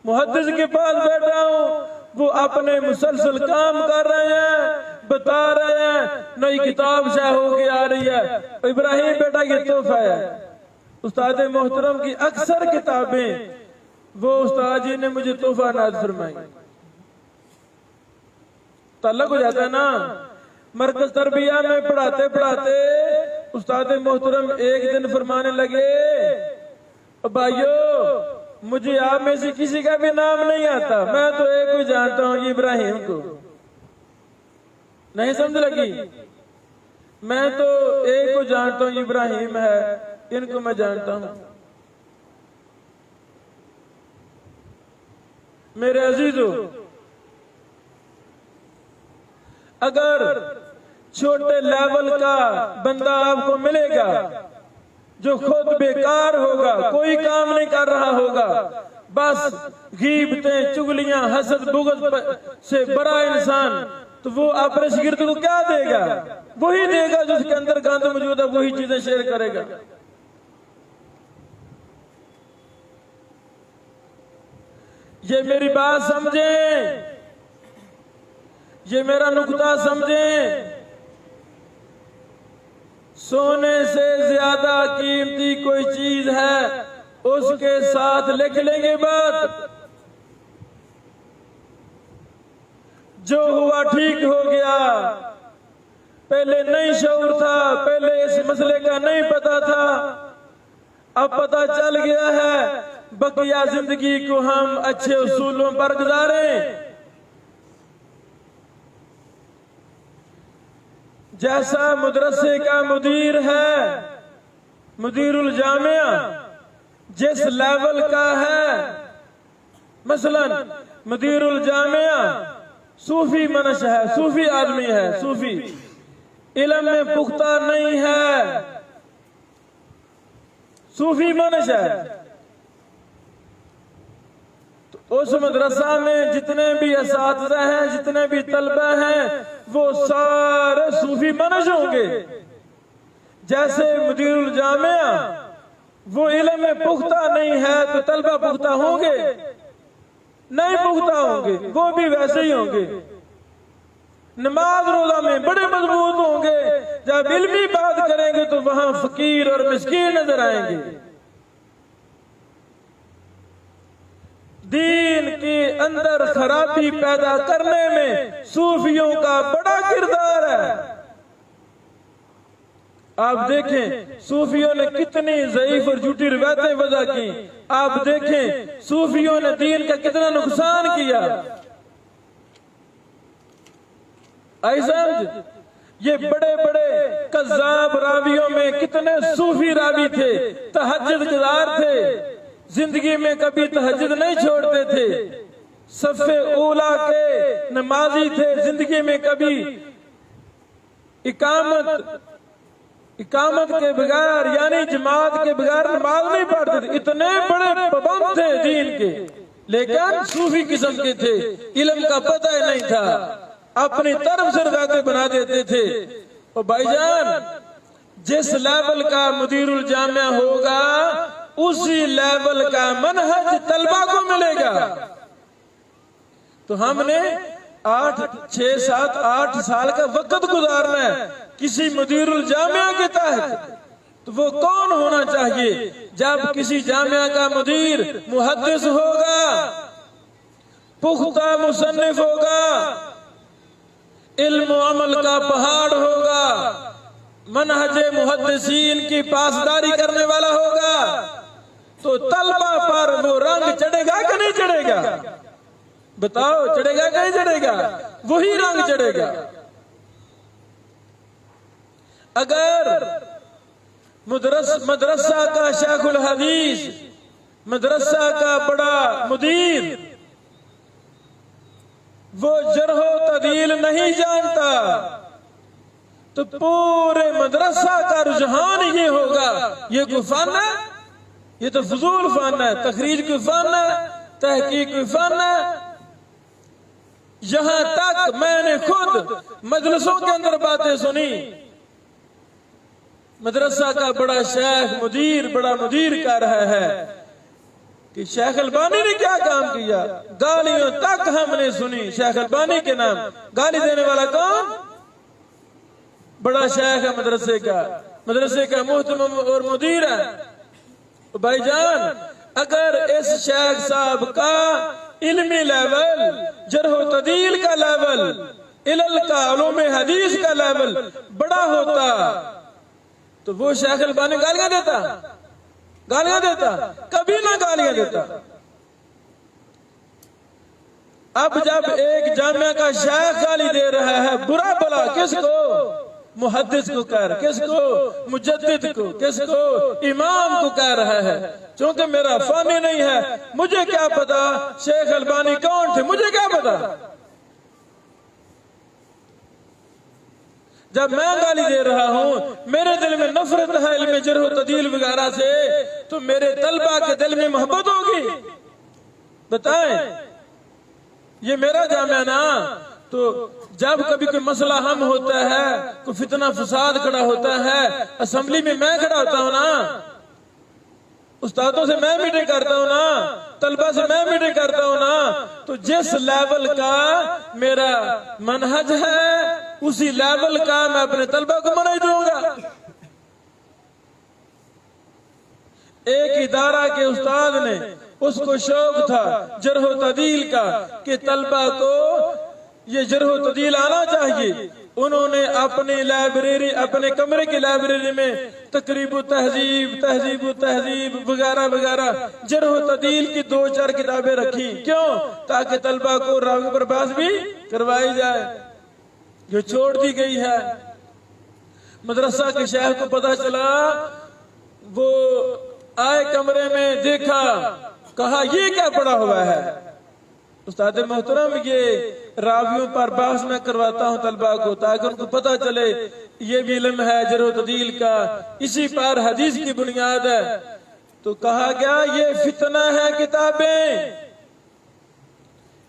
محدث کے پاس بیٹھا ہوں، وہ اپنے مسلسل کام کر رہے ہیں، بتا رہے ہیں نئی کتاب شائع ہو کے آ رہی ہے، ابراہیم بیٹا یہ تحفہ ہے۔ استاد محترم کی اکثر کتابیں وہ استاد جی نے مجھے تحفہ نازل فرمائی۔ تعلق ہو جاتا ہے نا۔ مرکز تربیہ میں پڑھاتے پڑھاتے استاد محترم ایک دن فرمانے لگے، بھائیو مجھے آپ میں سے کسی کا بھی نام نہیں آتا، میں تو ایک کو جانتا ہوں، یہ ابراہیم کو۔ نہیں سمجھ لگی؟ میں تو ایک کو جانتا ہوں، یہ ابراہیم ہے، ان کو میں جانتا ہوں۔ میرے عزیزو، اگر چھوٹے لیول کا بندہ آپ کو ملے گا جو خود بیکار ہوگا، کوئی کام نہیں کر رہا ہوگا، بس غیبتیں، چگلیاں، حسد، بغض سے برا انسان، تو وہ اپنے شاگرد کو کیا دے گا؟ وہی دے گا جس کے اندر گند موجود ہے، وہی چیزیں شیئر کرے گا۔ یہ میری بات سمجھیں، یہ میرا نقطہ سمجھیں، سونے سے زیادہ قیمتی کوئی چیز ہے اس کے ساتھ لکھ لیں گے بات، جو ہوا ٹھیک ہو گیا، پہلے نہیں شعور تھا، پہلے اس مسئلے کا نہیں پتا تھا، اب پتا چل گیا ہے، بقیہ زندگی کو ہم اچھے اصولوں پر گزاریں۔ جیسا مدرسے کا مدیر ہے، مدیر الجامعہ جس لیول کا ہے، مثلا مدیر الجامعہ صوفی منش ہے، صوفی آدمی ہے، صوفی، علم میں پختہ نہیں ہے، صوفی منش ہے، تو اس مدرسہ میں جتنے بھی اساتذہ ہیں، جتنے بھی طلبہ ہیں، وہ سارے صوفی منش ہوں گے۔ جیسے مدیر الجامعہ وہ علم میں پختہ نہیں ہے تو طلبہ پختہ ہوں گے؟ نہیں پختہ ہوں گے، وہ بھی ویسے ہی ہوں گے۔ نماز روزہ میں بڑے مضبوط ہوں گے، جب علمی بات کریں گے تو وہاں فقیر اور مسکین نظر آئیں گے۔ دین کے اندر خرابی پیدا کرنے میں صوفیوں کا بڑا کردار ہے۔ آپ دیکھیں صوفیوں نے کتنی ضعیف اور جھوٹی روایتیں وضع کی، آپ دیکھیں صوفیوں نے دین کا کتنا نقصان کیا۔ آئی سمجھ؟ یہ بڑے بڑے کذاب راویوں میں کتنے صوفی راوی تھے، تہجد گزار تھے، زندگی میں کبھی تہجد نہیں چھوڑتے تھے، صف اولا کے نمازی تھے، زندگی میں کبھی اقامت کے بغیر یعنی جماعت کے بغیر نماز نہیں پڑھتے تھے، اتنے بڑے پابند تھے دین کے، لیکن صوفی قسم کے تھے، علم کا پتہ ہی نہیں تھا، اپنی طرف سے روایتیں بنا دیتے تھے۔ اور بھائی جان جس لیول کا مدیر الجامعہ ہوگا اسی لیول کا منہج طلبہ کو ملے گا۔ تو ہم نے 8 سال کا وقت گزارنا ہے کسی مدیر الجامعہ کے تحت، تو وہ کون ہونا چاہیے؟ جب کسی جامعہ کا مدیر محدث ہوگا، پختہ مصنف ہوگا، علم و عمل کا پہاڑ ہوگا، منہج محدثین کی پاسداری کرنے والا ہوگا، تو طلبہ پر وہ رنگ چڑھے گا کہ نہیں چڑھے گا؟ بتاؤ، چڑھے گا کہ نہیں چڑھے گا؟ وہی رنگ چڑھے گا۔ اگر مدرسہ کا شیخ الحدیث، مدرسہ کا بڑا مدیر وہ جرح و تعدیل نہیں جانتا تو پورے مدرسہ کا رجحان یہ ہوگا، یہ کوئی فن ہے، یہ تو فضول فن ہے، تخریج کوئی فن ہے، تحقیق کوئی فن ہے۔ یہاں تک میں نے خود مجلسوں کے اندر باتیں سنی، مدرسہ کا بڑا شیخ بڑا مدیر کہہ رہا ہے کہ شیخ البانی نے کیا کام کیا، گالیوں تک ہم نے سنی شیخ البانی کے نام۔ گالی دینے والا کون؟ بڑا شیخ ہے مدرسے کا محترم اور مدیر ہے۔ بھائی جان اگر اس شیخ صاحب کا علمی لیول، جرح و تعدیل کا لیول، علل کا، علوم حدیث کا لیول بڑا ہوتا تو وہ شیخ البانی گالیاں دیتا؟ کبھی نہ گالیاں دیتا۔ اب جب ایک جامعہ کا شیخ گالی دے رہا ہے، برا بلا کس کو؟ محدث کو کہہ رہا ہے، کس کو؟ مجدد کو، کس کو؟ امام کو کہہ رہا ہے۔ چونکہ میرا فانی نہیں ہے، مجھے کیا پتا شیخ البانی کون تھے، مجھے کیا پتا؟ جب میں گالی دے رہا ہوں، میرے دل میں نفرت ہے علم جرح و تعدیل وغیرہ سے، تو میرے طلبہ کے دل میں محبت ہوگی؟ بتائیں، یہ میرا جامعہ نا، تو جب کبھی کوئی مسئلہ ہم ہوتا ہے، کوئی فتنہ فساد کھڑا ہوتا ہے، اسمبلی میں میں کھڑا ہوتا ہوں نا، استادوں سے میں میٹنگ کرتا ہوں نا، طلبہ سے میں میٹنگ کرتا ہوں نا، تو جس لیول کا میرا منہج ہے اسی لیول کا میں اپنے طلبہ کو منہج دوں گا۔ ایک ادارہ کے استاد نے، اس کو شوق تھا جرح و تعدیل کا کہ طلبہ کو یہ جرح و تعدیل آنا چاہیے، انہوں نے اپنی لائبریری، اپنے کمرے کی لائبریری میں تقریب و تہذیب وغیرہ وغیرہ جرح و تعدیل کی 2-4 کتابیں رکھی۔ کیوں؟ تاکہ طلبہ کو راوی پر بحث بھی کروائی جائے، جو چھوڑ دی گئی ہے۔ مدرسہ کے شیخ کو پتہ چلا، وہ آئے کمرے میں، دیکھا، کہا یہ کیا پڑا ہوا ہے؟ استاد محترم، یہ راویوں پر بحث میں کرواتا ہوں طلبہ کو، تاکہ ان کو پتہ چلے یہ بھی علم ہے جرح و تعدیل کا، اسی پر حدیث کی بنیاد ہے۔ تو کہا گیا یہ فتنہ ہے کتابیں،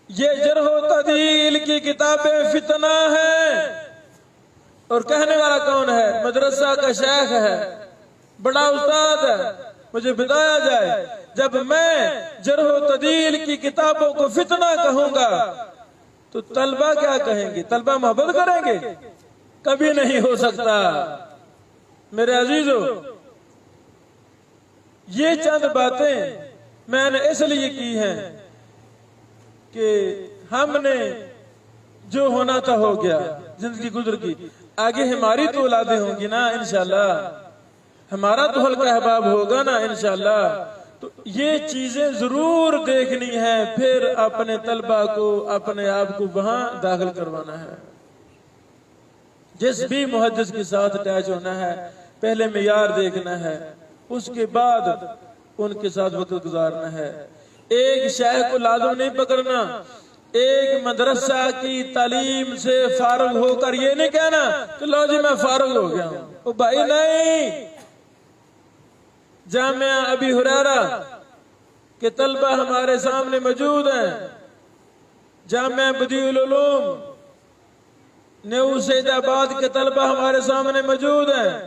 یہ جرح و تعدیل کی کتابیں فتنہ ہیں۔ اور کہنے والا کون ہے؟ مدرسہ کا شیخ ہے، بڑا استاد ہے۔ مجھے بتایا جائے، جب میں جرح و تعدیل کی کتابوں کو فتنہ کہوں گا تو طلبہ کیا کہیں گے؟ طلبہ محبت کریں گے؟ کبھی نہیں ہو سکتا۔ میرے عزیزو، یہ چند باتیں میں نے اس لیے کی ہیں کہ ہم نے جو ہونا تھا ہو گیا، زندگی گزر گئی، آگے ہماری تو اولادیں ہوں گی نا انشاءاللہ، ہمارا تو حلقہ احباب ہوگا نا انشاءاللہ۔ تو یہ چیزیں ضرور دیکھنی ہے، پھر اپنے طلبہ کو، اپنے آپ کو وہاں داخل کروانا ہے۔ جس بھی محدث کے ساتھ اٹیچ ہونا ہے، پہلے معیار دیکھنا ہے، اس کے بعد ان کے ساتھ وقت گزارنا ہے۔ ایک شیخ کو لازم نہیں پکڑنا، ایک مدرسہ کی تعلیم سے فارغ ہو کر یہ نہیں کہنا کہ لو جی میں فارغ ہو گیا ہوں۔ او بھائی نہیں، جامعہ ابی ہریرہ کے طلبہ ہمارے سامنے موجود ہیں، جامعہ بدیع العلوم نیو سید آباد کے طلبہ ہمارے سامنے موجود ہیں،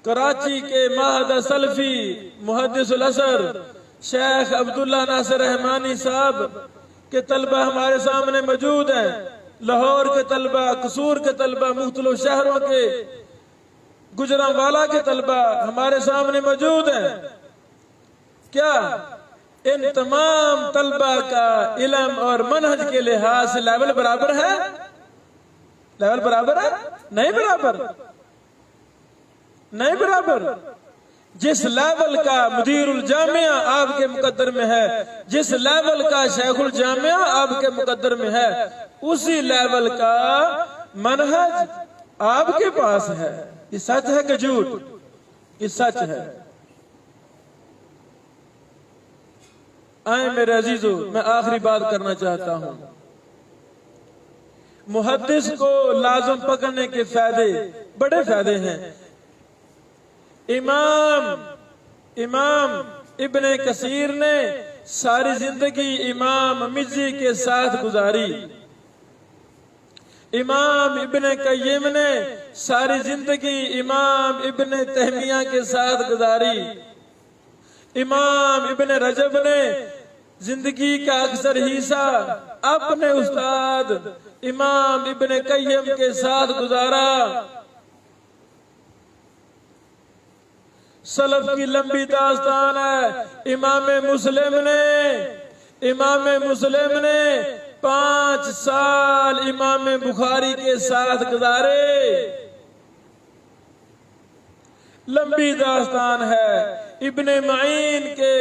کراچی کے معہد سلفی محدث الازہر شیخ عبداللہ ناصر رحمانی صاحب کے طلبہ ہمارے سامنے موجود ہیں، لاہور کے طلبہ، قصور کے طلبہ، مختلف شہروں کے، گجرانوالا کے طلبہ ہمارے سامنے موجود ہیں۔ کیا ان تمام طلبہ کا علم اور منہج کے لحاظ سے لیول برابر ہے؟ لیول برابر ہے؟ نہیں برابر، نہیں برابر۔ جس لیول کا مدیر الجامعہ آپ کے مقدر میں ہے، جس لیول کا شیخ الجامعہ آپ کے مقدر میں ہے، اسی لیول کا منہج آپ کے پاس ہے۔ یہ سچ ہے کہ جھوٹ؟ یہ سچ ہے۔ آئیں میرے عزیزو، میں آخری بات کرنا چاہتا ہوں۔ محدث کو لازم پکڑنے کے فائدے، بڑے فائدے ہیں۔ امام ابن کثیر نے ساری زندگی امام مزی کے ساتھ گزاری، امام ابن قیم نے ساری زندگی امام ابن تیمیہ کے ساتھ گزاری، امام ابن رجب نے زندگی کا اکثر حصہ اپنے استاد امام ابن قیم کے ساتھ گزارا۔ سلف کی لمبی داستان ہے۔ امام مسلم نے 5 سال امام بخاری کے ساتھ گزارے۔ لمبی داستان ہے۔ ابن معین کے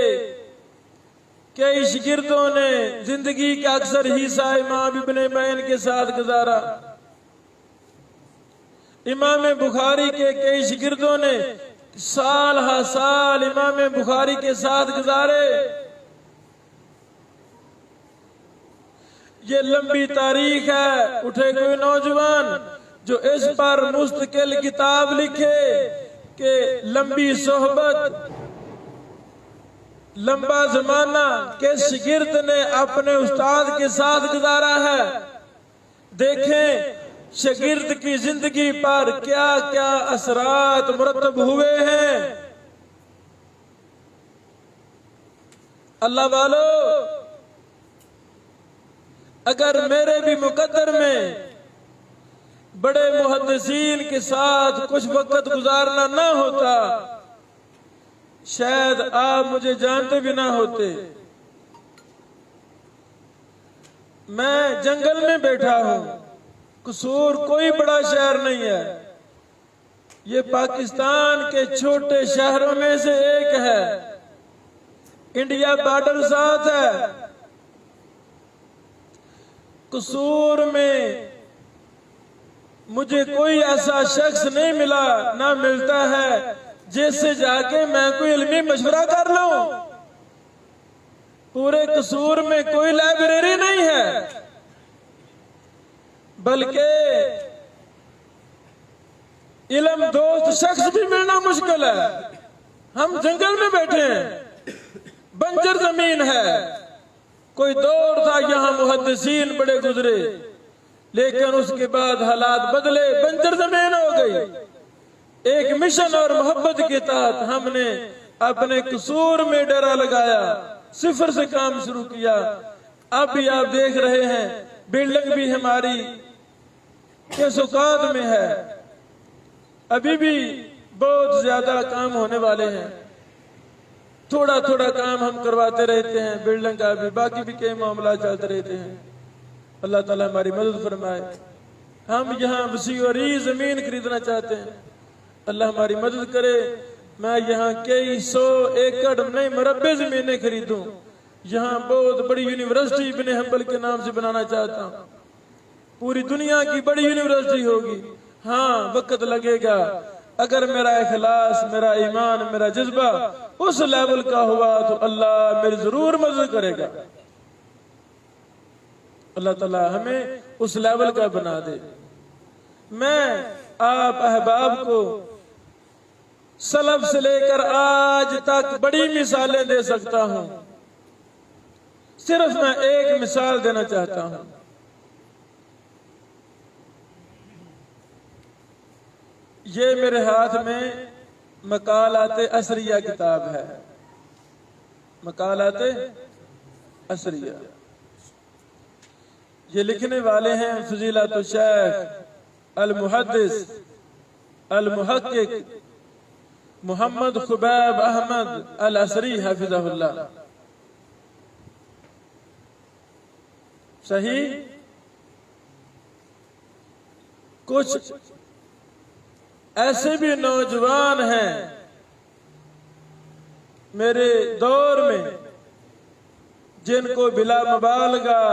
کئی شاگردوں نے زندگی کا اکثر حصہ امام ابن معین کے ساتھ گزارا۔ امام بخاری کے کئی شاگردوں نے سال ہا سال امام بخاری کے ساتھ گزارے۔ یہ لمبی تاریخ ہے۔ اٹھے کوئی نوجوان جو اس پر مستقل کتاب لکھے کہ لمبی صحبت لمبا زمانہ کس شاگرد نے اپنے استاد کے ساتھ گزارا ہے، دیکھیں شاگرد کی زندگی پر کیا کیا اثرات مرتب ہوئے ہیں۔ اللہ والو، اگر میرے بھی مقدر میں بڑے محدثین کے ساتھ کچھ وقت گزارنا نہ ہوتا، شاید آپ مجھے جانتے بھی نہ ہوتے۔ میں جنگل میں بیٹھا ہوں، قصور کوئی بڑا شہر نہیں ہے، یہ پاکستان کے چھوٹے شہروں میں سے ایک ہے، انڈیا بارڈر ساتھ ہے۔ قصور میں مجھے کوئی ایسا شخص نہیں ملا، نہ ملتا ہے جس سے جا کے میں کوئی علمی مشورہ کر لوں۔ پورے قصور میں کوئی لائبریری نہیں ہے، بلکہ علم دوست شخص بھی ملنا مشکل ہے۔ ہم جنگل میں بیٹھے ہیں، بنجر زمین ہے۔ کوئی دور تھا یہاں محدثین بڑے گزرے، لیکن اس کے بعد حالات بدلے، بنجر زمین ہو گئی۔ ایک مشن اور محبت کے تحت ہم نے اپنے قصور میں ڈیرا لگایا، صفر سے کام شروع کیا۔ اب بھی آپ دیکھ رہے ہیں بلڈنگ بھی ہماری کس اوقات میں ہے، ابھی بھی بہت زیادہ کام ہونے والے ہیں۔ تھوڑا تھوڑا کام ہم کرواتے رہتے ہیں بلڈنگ کا بھی، باقی بھی کئی معاملات چلتے رہتے ہیں۔ اللہ تعالیٰ ہماری مدد فرمائے۔ ہم یہاں وسیع و عریض زمین خریدنا چاہتے ہیں، اللہ ہماری مدد کرے۔ میں یہاں کئی 100 ایکڑ نہیں مربع زمینیں خریدوں، یہاں بہت بڑی یونیورسٹی ابن حنبل کے نام سے بنانا چاہتا ہوں، پوری دنیا کی بڑی یونیورسٹی ہوگی۔ ہاں وقت لگے گا، اگر میرا اخلاص، میرا ایمان، میرا جذبہ اس لیول کا ہوا تو اللہ میری ضرور مدد کرے گا۔ اللہ تعالیٰ ہمیں اس لیول کا بنا دے۔ میں آپ احباب کو سلف سے لے کر آج تک بڑی مثالیں دے سکتا ہوں، صرف میں ایک مثال دینا چاہتا ہوں۔ یہ میرے ہاتھ میں مقالات عصریہ کتاب ہے، مقالات عصریہ۔ یہ لکھنے والے ہیں فضیلۃ الشیخ المحدث المحقق محمد خبیب احمد العصری حفظہ اللہ۔ صحیح؟ کچھ ایسے بھی نوجوان ہیں میرے دور میں جن کو بلا مبالغہ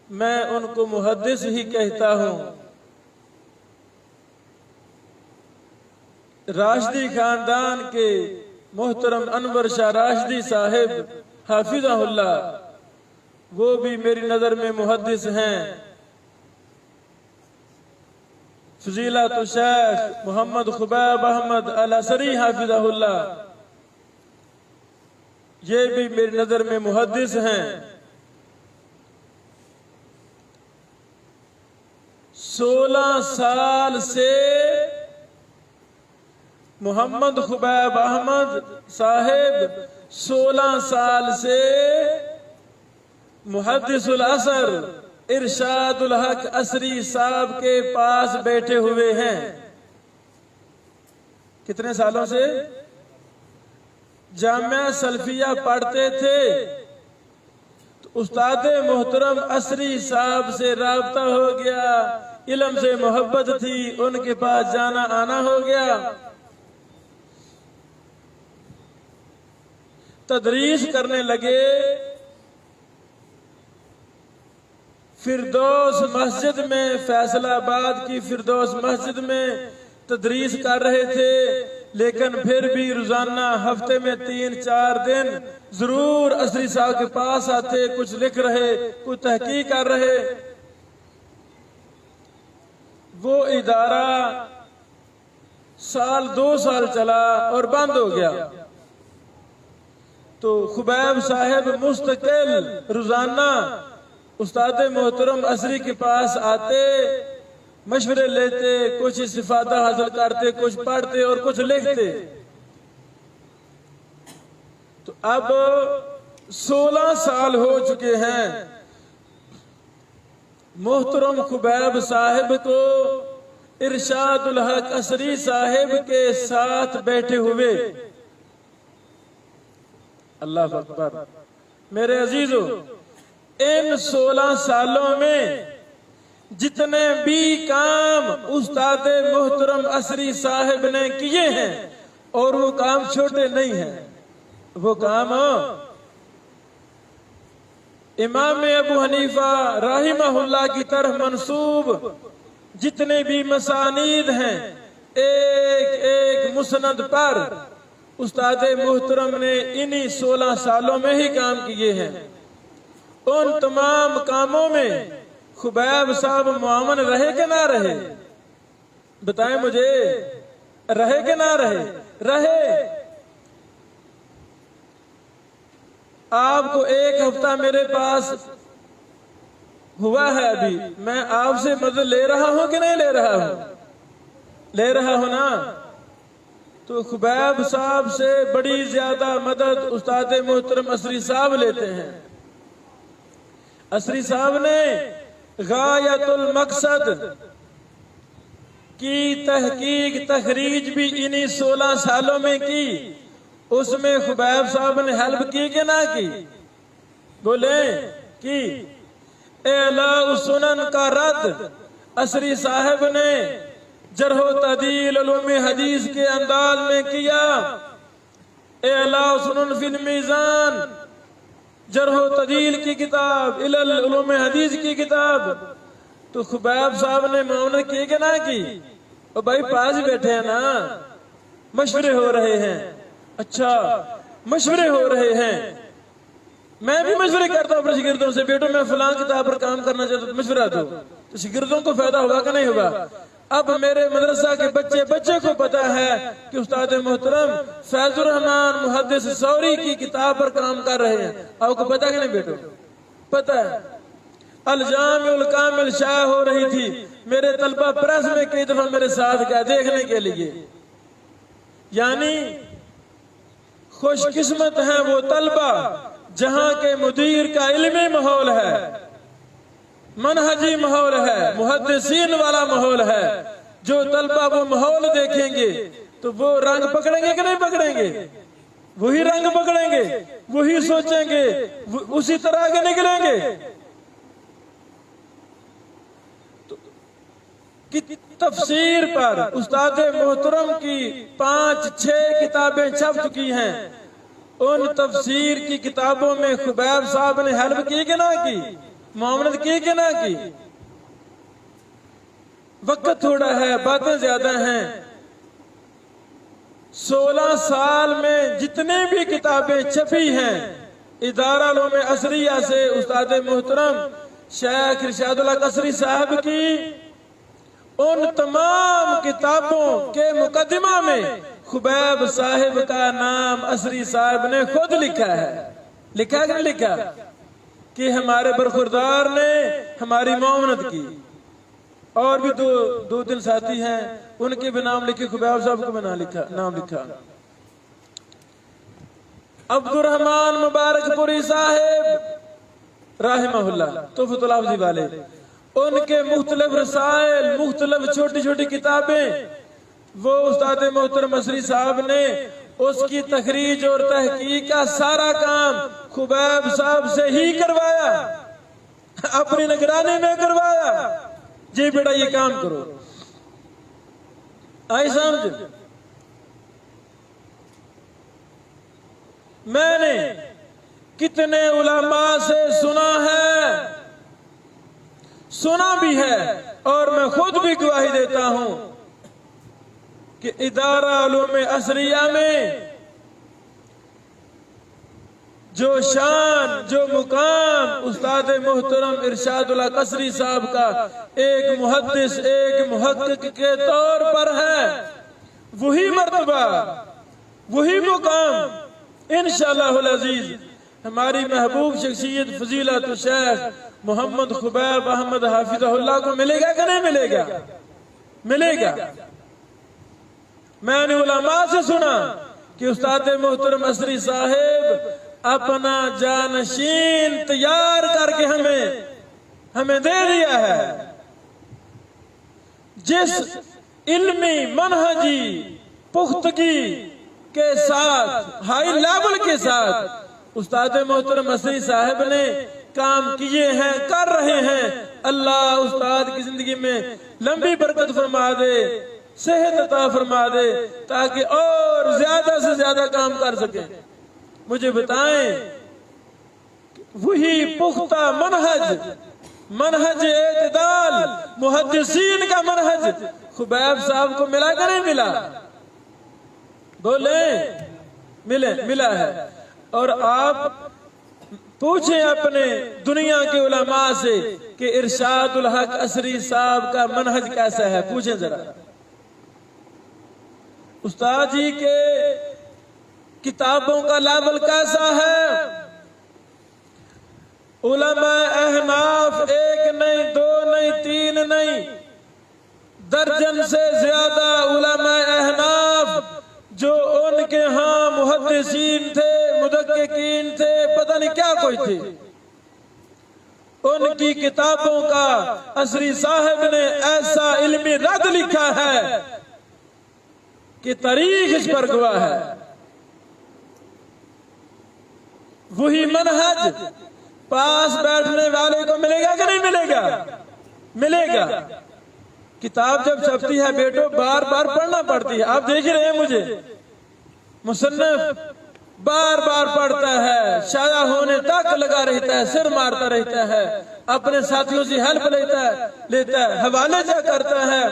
میں ان کو محدث ہی کہتا ہوں۔ راشدی خاندان کے محترم انور شاہ راشدی صاحب حافظہ اللہ، وہ بھی میری نظر میں محدث ہیں۔ فضیلۃ الشیخ محمد خبیب احمد العصری حافظہ اللہ، یہ بھی میری نظر میں محدث ہیں۔ 16 سال سے محمد خبیب احمد صاحب 16 سال سے محدث العصر ارشاد الحق عصری صاحب کے پاس بیٹھے ہوئے ہیں۔ کتنے سالوں سے؟ جامعہ سلفیہ پڑھتے تھے تو استاد محترم عصری صاحب سے رابطہ ہو گیا، علم سے محبت تھی، ان کے پاس جانا آنا ہو گیا۔ تدریس کرنے لگے، فردوس مسجد میں، فیصل آباد کی فردوس مسجد میں تدریس کر رہے تھے، لیکن پھر بھی روزانہ ہفتے میں 3-4 دن ضرور عصری صاحب کے پاس آتے، کچھ لکھ رہے، کچھ تحقیق کر رہے۔ وہ ادارہ 1-2 سال چلا اور بند ہو گیا۔ تو خبیب صاحب مستقل روزانہ استاد محترم عصری کے پاس آتے، مشورے لیتے، کچھ استفادہ حاصل کرتے، کچھ پڑھتے اور کچھ لکھتے۔ تو اب 16 سال ہو چکے ہیں محترم خبیب صاحب کو ارشاد الحق عصری صاحب کے ساتھ بیٹھے ہوئے۔ اللہ اکبر۔ میرے عزیزو، ان 16 سالوں میں جتنے بھی کام استاد محترم عصری صاحب نے کیے ہیں، اور وہ کام چھوٹے نہیں ہیں، وہ کام امام ابو حنیفہ رحمہ اللہ کی طرف منسوب جتنے بھی مسانید ہیں، ایک ایک مسند پر استاد محترم نے انہی 16 سالوں میں ہی کام کیے ہیں۔ ان تمام کاموں میں خبیب صاحب معاون رہے کہ نہ رہے؟ بتائیں مجھے، رہے کہ نہ رہے؟ رہے۔ آپ کو ایک ہفتہ میرے پاس ہوا ہے، ابھی میں آپ سے مدد لے رہا ہوں کہ نہیں لے رہا ہوں؟ لے رہا ہوں نا؟ تو خبیب صاحب سے بڑی زیادہ مدد استاد محترم عصری صاحب لیتے ہیں۔ عصری صاحب نے غایت المقصد کی تحقیق تخریج بھی انہی 16 سالوں میں کی۔ اس میں خبیب صاحب نے ہیلپ کی کہ نہ کی؟ بولیں کی۔ اعلاء سنن کا رد عصری صاحب نے جرح و تعدیل علوم حدیث کے انداز میں کیا۔ اعلاء سنن فی المیزان جرح و تعدیل کی کتاب، علل علوم حدیث کی کتاب، تو خبیب صاحب نے معاونت کی کہ نہ کی؟ اور بھائی پاس بیٹھے ہیں نا، مشورے ہو رہے ہیں۔ اچھا، مشورے ہو رہے ہیں، میں بھی مشورے کرتا ہوں اپنے شاگردوں سے، بیٹوں میں فلاں کتاب پر کام کرنا چاہتا ہوں، مشورہ دو، تو شاگردوں کو فائدہ ہوگا کہ نہیں ہوگا؟ اب میرے مدرسہ کے بچے کو پتا ہے کہ استاد محترم فیض الرحمان محدث ثوری کی کتاب پر کام کر رہے ہیں۔ آپ کو پتا کہ نہیں بیٹو؟ پتا ہے۔ الجامع الکامل شائع ہو رہی تھی، میرے طلبہ پریس میں کئی دفعہ میرے ساتھ گئے دیکھنے کے لیے۔ یعنی خوش قسمت ہیں وہ طلبہ جہاں کے مدیر کا علمی ماحول ہے، منہجی ماحول ہے، محدثین والا ماحول ہے۔ جو طلبہ وہ ماحول دیکھیں گے تو وہ رنگ پکڑیں گے کہ نہیں پکڑیں گے؟ وہی رنگ پکڑیں گے، وہی سوچیں گے، اسی طرح کے نکلیں گے۔ تفسیر پر استاد محترم کی 5-6 کتابیں چھپ چکی ہیں۔ ان تفسیر کی کتابوں میں خبیب صاحب نے ہیلپ کی کہ نہ کی؟ معاونت کی کہ نہ کی؟ وقت تھوڑا ہے، باتیں زیادہ ہیں۔ 16 سال میں جتنی بھی کتابیں چھپی ہیں ادارہ علوم عصریہ سے استاد محترم شیخ ارشاد الحق عصری صاحب کی، ان تمام کتابوں کے مقدمہ میں خبیب صاحب کا نام عصری صاحب نے خود لکھا ہے۔ لکھا کہ نہیں لکھا؟ کہ ہمارے برخوردار نے ہماری معاونت کی۔ اور بھی دو تین ساتھی ہیں، ان کے بھی نام لکھے، خبیب صاحب کو بھی نام لکھا۔ عبد الرحمن مبارک پوری صاحب رحمہ اللہ، تحفۃ الحفظی والے، ان کے مختلف رسائل، مختلف چھوٹی چھوٹی کتابیں، وہ استاد محترم عصری صاحب نے اس کی تخریج اور تحقیق کا سارا کام خبیب صاحب سے ہی کروایا، اپنی نگرانی میں کروایا۔ جی بیٹا یہ کام کرو، آئی سمجھ؟ میں نے کتنے علماء سے سنا بھی ہے، اور میں خود بھی گواہی دیتا ہوں کہ ادارہ علوم عصریہ میں جو شان، جو مقام استاد محترم ارشاد الحق عصری صاحب کا ایک محدث، ایک محقق کے طور پر ہے، وہی مرتبہ، وہی مقام انشاءاللہ العزیز ہماری محبوب شخصیت فضیلت الشیخ محمد خبیب احمد حافظہ اللہ کو ملے گا کہ نہیں ملے گا؟ ملے گا۔ میں نے علماء سے سنا کہ استاد محترم عصری صاحب اپنا جانشین تیار کر کے ہمیں دے دیا ہے۔ جس علمی منہجی پختگی کے ساتھ ہائی لیول کے ساتھ استاد محترم عصری صاحب نے کام کیے ہیں، کر رہے ہیں، اللہ استاد کی زندگی میں لمبی برکت فرما دے، صحت عطا فرما دے تاکہ اور زیادہ سے زیادہ کام کر سکیں۔ مجھے بتائیں وہی پختہ منہج اعتدال محدثین کا منہج خبیب صاحب کو ملا کہ نہیں ملا؟ بولیں ملا ہے۔ اور آپ پوچھیں اپنے دنیا کے علماء سے کہ ارشاد الحق عصری صاحب کا منہج کیسا ہے، پوچھیں ذرا۔ استاد جی کے کتابوں کا لیول کیسا ہے؟ علماء احناف ایک نہیں، دو نہیں، تین نہیں، درجن سے زیادہ علماء احناف جو ان کے ہاں محدثین تھے، مدققین تھے، پتہ نہیں کیا کوئی تھے، ان کی کتابوں کا عصری صاحب نے ایسا علمی رد لکھا ہے کہ تاریخ اس پر گواہ ہے۔ وہی منہج پاس بیٹھنے والے کو ملے گا کہ نہیں ملے گا؟ ملے گا۔ کتاب جب چھپتی ہے بیٹو بار بار پڑھنا پڑتی ہے۔ آپ دیکھ رہے ہیں مجھے مصنف بار بار پڑھتا ہے، شائع ہونے تک لگا رہتا ہے، سر مارتا رہتا ہے، اپنے ساتھیوں سے ہیلپ لیتا ہے، حوالے چیک کرتا ہے،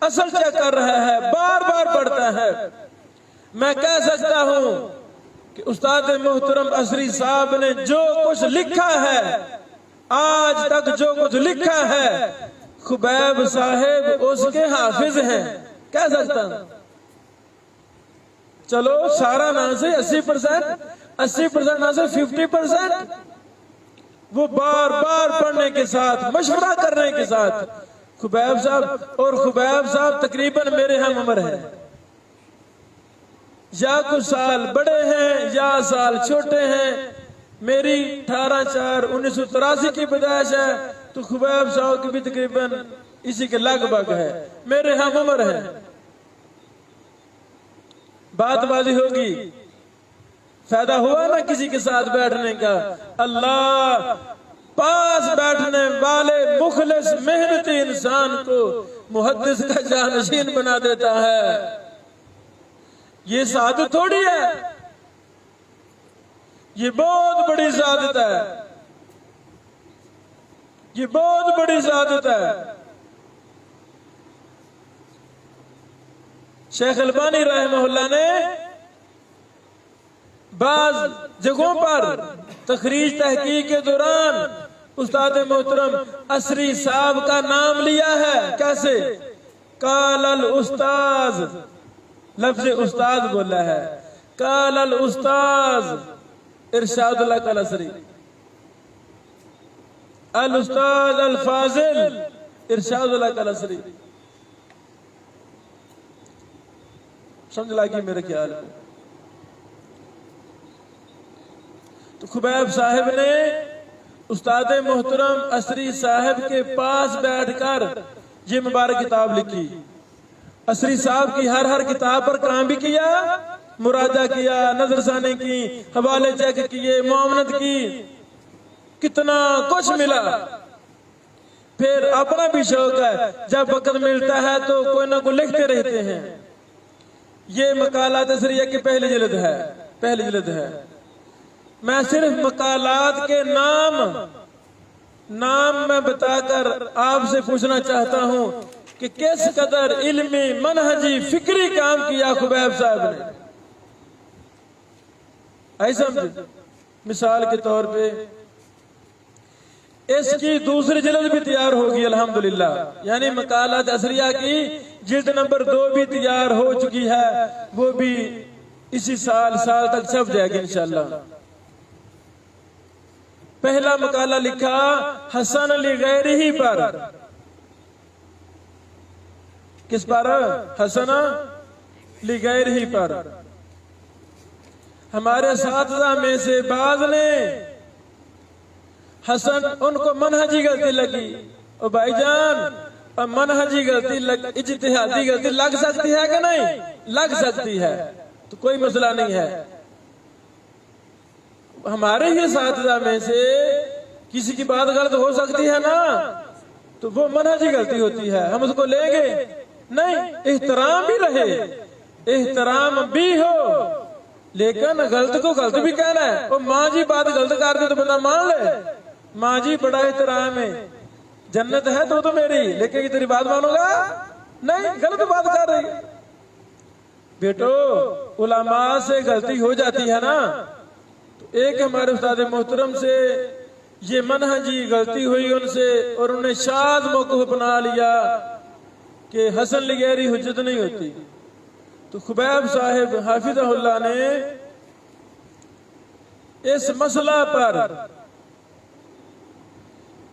اصل چیک کر رہا ہے، بار بار پڑھتا ہے۔ میں کہہ سکتا ہوں کہ استاد محترم عصری صاحب نے جو کچھ لکھا ہے، آج تک جو کچھ لکھا ہے، خبیب صاحب اس کے حافظ ہیں، کہہ سکتا ہوں۔ چلو سارا نہ سے 80% نہ سے 50%، وہ بار بار پڑھنے کے ساتھ، مشورہ کرنے کے ساتھ خبیب صاحب تقریباً میرے ہم عمر ہیں، یا کچھ سال بڑے ہیں یا سال چھوٹے ہیں۔ میری 18/4/1983 کی پیدائش ہے تو خبیب صاحب کی بھی تقریباً اسی کے لگ بھگ ہے، میرے ہم عمر ہیں۔ بات بازی ہوگی، فائدہ ہوا نا کسی کے ساتھ بیٹھنے کا؟ اللہ پاس بیٹھنے والے مخلص محنتی انسان کو محدث کا جانشین بنا دیتا ہے۔ یہ سعادت تھوڑی ہے، یہ بہت بڑی سعادت ہے، یہ بہت بڑی سعادت ہے۔ شیخ البانی رحمہ اللہ نے بعض جگہوں پر تخریج تحقیق کے دوران استاد محترم عصری صاحب کا نام لیا ہے۔ کیسے؟ قال الاستاذ، لفظ استاد بولا ہے، قال الاستاذ ارشاد اللہ العصری، الاستاذ الفاضل ارشاد اللہ العصری۔ سمجھ لگی میرے خیال کو؟ تو خبیب صاحب نے استاد محترم عصری صاحب کے پاس بیٹھ کر یہ مبارک کتاب لکھی۔ عصری صاحب کی ہر کتاب پر کام بھی کیا، مراجعہ کیا، نظر ثانی کی، حوالے چیک کیے، معاونت کی، کتنا کچھ ملا۔ پھر اپنا بھی شوق ہے، جب وقت ملتا ہے تو کوئی نہ کوئی لکھتے رہتے ہیں۔ یہ مقالات عصریہ کی پہلی جلد ہے۔ میں صرف مقالات کے نام میں بتا کر آپ سے پوچھنا چاہتا ہوں کہ کس قدر علمی منہجی فکری کام کیا خبیب صاحب نے۔ ایسا مثال کے طور پہ اس کی دوسری جلد بھی تیار ہوگی الحمدللہ، یعنی مقالات عصریہ کی جلد نمبر 2 بھی تیار ہو چکی ہے، وہ بھی اسی سال تک چھپ جائے گی انشاءاللہ۔ پہلا مقالہ لکھا حسن لغیرہ پر، کس پر؟ حسن لغیرہ پر۔ ہمارے اساتذہ میں سے بعض نے حسن، ان کو منہجی غلطی لگی، اور بھائی جان منہجی غلطی اجتہادی غلطی لگ سکتی ہے کہ نہیں؟ لگ سکتی ہے، تو کوئی مسئلہ نہیں ہے۔ ہمارے ہی اساتذہ میں سے کسی کی بات غلط ہو سکتی ہے نا، تو وہ منہجی غلطی ہوتی ہے، ہم اس کو لیں گے نہیں۔ احترام بھی رہے، احترام بھی ہو، لیکن غلط کو غلط بھی کہنا ہے۔ وہ ماں جی بات غلط کر دی تو بندہ مان لے، ماں جی بڑا احترام ہے، جنت ہے تو میری، لیکن یہ تیری بات مانو گا نہیں، غلط بات کر رہی۔ بیٹو علماء سے غلطی ہو جاتی ہے نا، تو ایک ہمارے استاد محترم سے یہ منہجی غلطی ہوئی ان سے، اور انہیں شاذ موقف اپنا لیا کہ حسن لغیری حجت نہیں ہوتی۔ تو خبیب صاحب حافظہ اللہ نے اس مسئلہ پر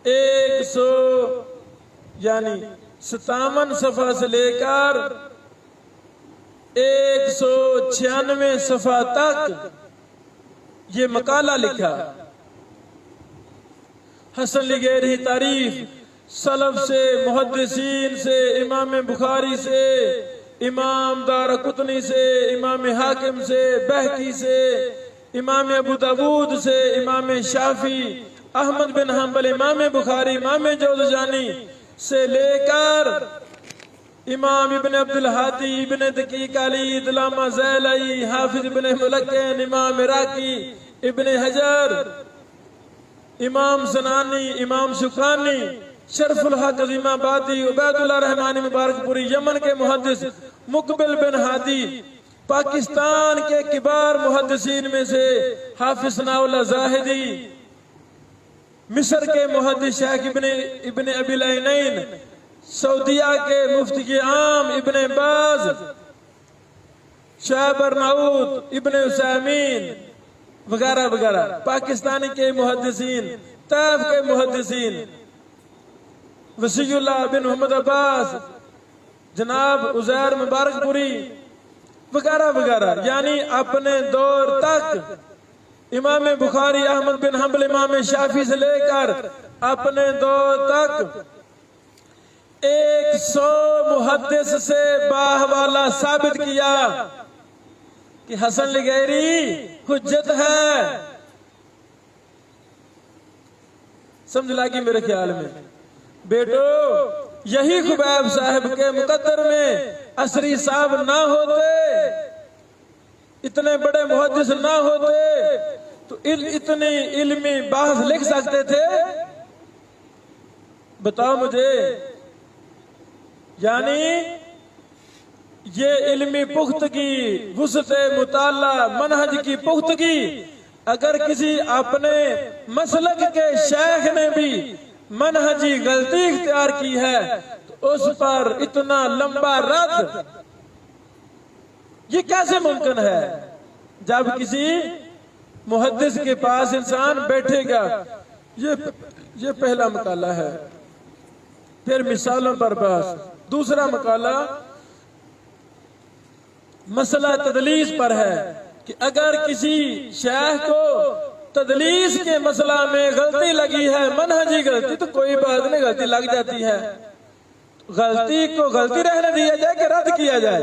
157 صفحہ سے لے کر 196 صفحہ تک یہ مقالہ لکھا۔ حسن لغیری تعریف سلف سے، محدثین سے، امام بخاری سے، امام دارقطنی سے، امام حاکم سے، بہقی سے، امام ابو داود سے، امام شافعی، احمد بن حنبل، امام بخاری، امام جوزجانی سے لے کر امام ابن عبد الہادی، ابن دقیق علی، علامہ زیلعی، حافظ ابن ملکن، امام عراقی، ابن حجر، امام زنانی، امام شوکانی، شرف الحق عظیم آبادی، عبید اللہ رحمانی مبارک پوری، یمن کے محدث مقبل بن ہادی، پاکستان کے کبار محدثین میں سے حافظ ثناء اللہ زاہدی، مصر کے محدث شیخ ابن ابی العینین، سعودیہ کے مفتی عام ابن باز، شعیب ارناؤت، ابن عثیمین وغیرہ وغیرہ، پاکستانی کے محدثین، طیف کے محدثین، وسیع اللہ بن محمد عباس، جناب عزیر مبارک پوری وغیرہ وغیرہ، یعنی اپنے دور تک امام بخاری، احمد بن حنبل، امام شافعی سے لے کر اپنے دور تک 100 محدث سے باحوالہ ثابت کیا کہ حسن لغیری حجت ہے۔ سمجھ لگی میرے خیال میں؟ بیٹو یہی خبیب صاحب کے مقدر میں عصری صاحب نہ ہوتے، اتنے بڑے محدث نہ ہوتے تو اتنی علمی بحث لکھ سکتے تھے؟ بتاؤ مجھے۔ یعنی یہ علمی پختگی، وسعت مطالعہ، منہج کی پختگی، اگر کسی اپنے مسلک کے شیخ نے بھی منہجی غلطی اختیار کی ہے تو اس پر اتنا لمبا رد یہ کیسے ممکن ہے؟ جب کسی محدث کے پاس انسان بیٹھے گا۔ یہ پہلا مقالہ ہے، پھر مثالوں پر بحث۔ دوسرا مقالہ مسئلہ تدلیس پر ہے کہ اگر کسی شیخ کو تدلیس کے مسئلہ میں غلطی لگی ہے، منہجی غلطی، تو کوئی بات نہیں، غلطی لگ جاتی ہے، غلطی کو غلطی رہنے دیا جائے کہ رد کیا جائے؟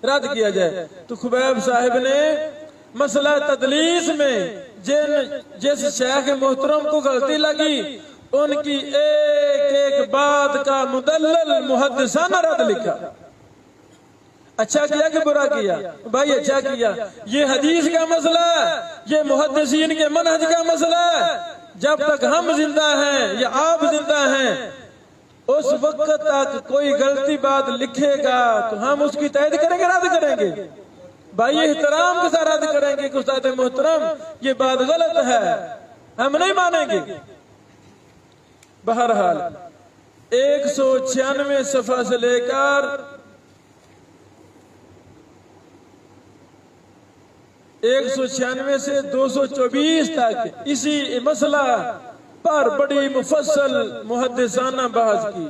رد کیا جائے۔ تو خبیب صاحب نے مسئلہ تدلیس میں جس شیخ محترم کو غلطی لگی ان کی ایک ایک بات کا مدلل محدثانہ رد لکھا۔ اچھا کیا کہ برا کیا؟ بھائی اچھا کیا۔ یہ حدیث کا مسئلہ ہے، یہ محدثین کے منہج کا مسئلہ ہے۔ جب تک ہم زندہ ہیں یا آپ زندہ ہیں اس وقت تک کوئی غلطی بات لکھے گا تو ہم اس کی تائید کریں گے، رد کریں گے؟ بھائی احترام کے ساتھ رد کریں گے کہ استاد محترم یہ بات غلط ہے، ہم نہیں مانیں گے۔ بہرحال 196 صفحہ سے لے کر 196 سے 224 تک اسی مسئلہ پر بڑی مفصل محدثانہ بحث کی،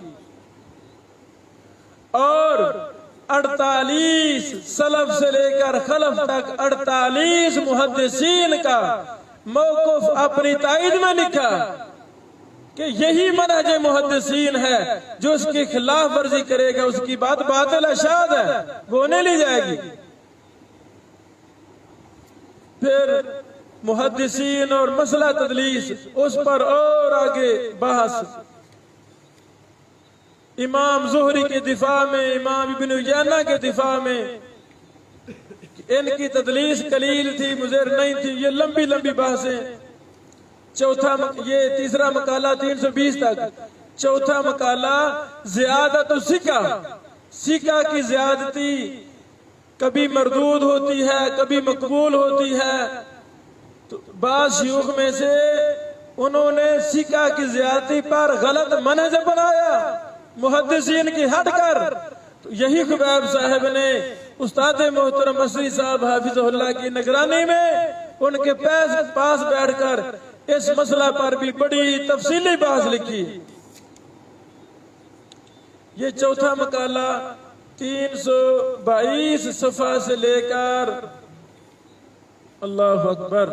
اور 48 سلف سے لے کر خلف تک 48 محدثین کا موقف اپنی تائید میں لکھا کہ یہی منہج محدثین ہے، جو اس کی خلاف ورزی کرے گا اس کی بات باطل اشاعت ہے، وہ نہیں لی جائے گی۔ پھر محدثین اور مسئلہ تدلیس، اس پر اور آگے بحث، امام زہری کے دفاع میں، امام ابن عیینہ کے دفاع میں، ان کی تدلیس قلیل تھی، مضر نہیں تھی، یہ لمبی لمبی بحثیں۔ یہ تیسرا مقالہ 320 تک۔ چوتھا مقالہ زیادت الثقہ، ثقہ کی زیادتی کبھی مردود ہوتی ہے، کبھی مقبول ہوتی ہے، تو بعض شیوخ میں سے انہوں نے ثقہ کی زیادتی پر غلط منہج بنایا محدثین کی ہٹ کر، تو یہی خبیب صاحب نے استاد محترم مصری صاحب حافظ اللہ کی نگرانی میں ان کے پاس بیٹھ کر اس مسئلہ پر بھی بڑی تفصیلی بحث لکھی۔ یہ چوتھا مقالہ 322 صفحہ سے لے کر اللہ اکبر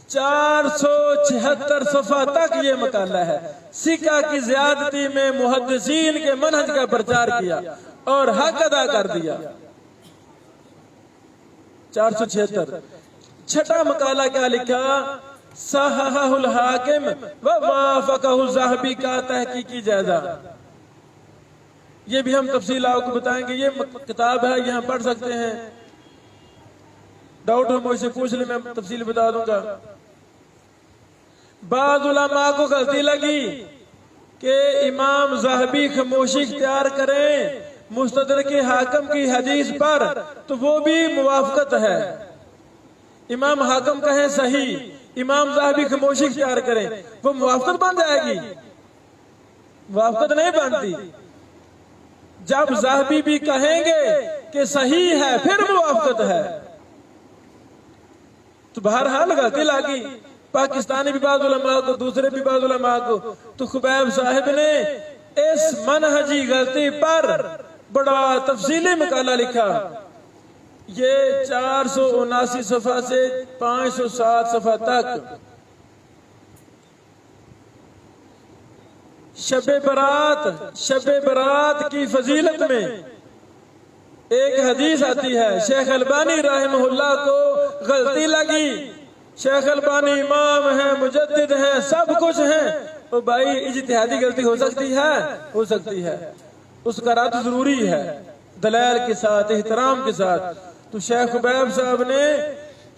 476 صفحہ تک یہ مقالہ ہے۔ ثقہ کی زیادتی میں محدثین کے منہج کا پرچار کیا اور حق ادا کر دیا۔ 476۔ چھٹا مقالہ کیا لکھا؟ صححہ الحاکم ووافقہ الذہبی کا تحقیقی جائزہ۔ یہ بھی ہم تفصیل آپ کو بتائیں گے، یہ کتاب ہے، یہاں پڑھ سکتے ہیں، ڈاؤٹ ہو مجھ سے پوچھ لیں، میں تفصیل بتا دوں گا۔ بعض علماء کو غلطی لگی کہ امام ذہبی خاموشی اختیار کریں مستدرک حاکم کی حدیث پر، تو وہ بھی موافقت ہے۔ امام حاکم کہیں صحیح، امام ذہبی خاموشی اختیار کریں، وہ موافقت بن جائے گی؟ موافقت نہیں بنتی۔ جب ذہبی بھی کہیں گے کہ صحیح ہے پھر موافقت ہے، تو بہرحال غلطی لگی پاکستانی بھی بعض علماء کو، دوسرے بھی بعض علماء کو، تو خبیب صاحب نے اس منہجی غلطی پر بڑا تفصیلی مقالہ لکھا۔ یہ 479 صفحہ سے 507 صفحہ تک۔ شب برات کی فضیلت میں ایک حدیث آتی ہے، شیخ البانی رحمہ اللہ کو غلطی لگی۔ شیخ البانی امام ہیں، مجدد ہیں، سب کچھ ہیں، تو بھائی اجتہادی غلطی ہو سکتی ہے، ہو سکتی ہے، اس کا رد ضروری ہے دلائل کے ساتھ، احترام کے ساتھ۔ تو شیخ خبیب صاحب نے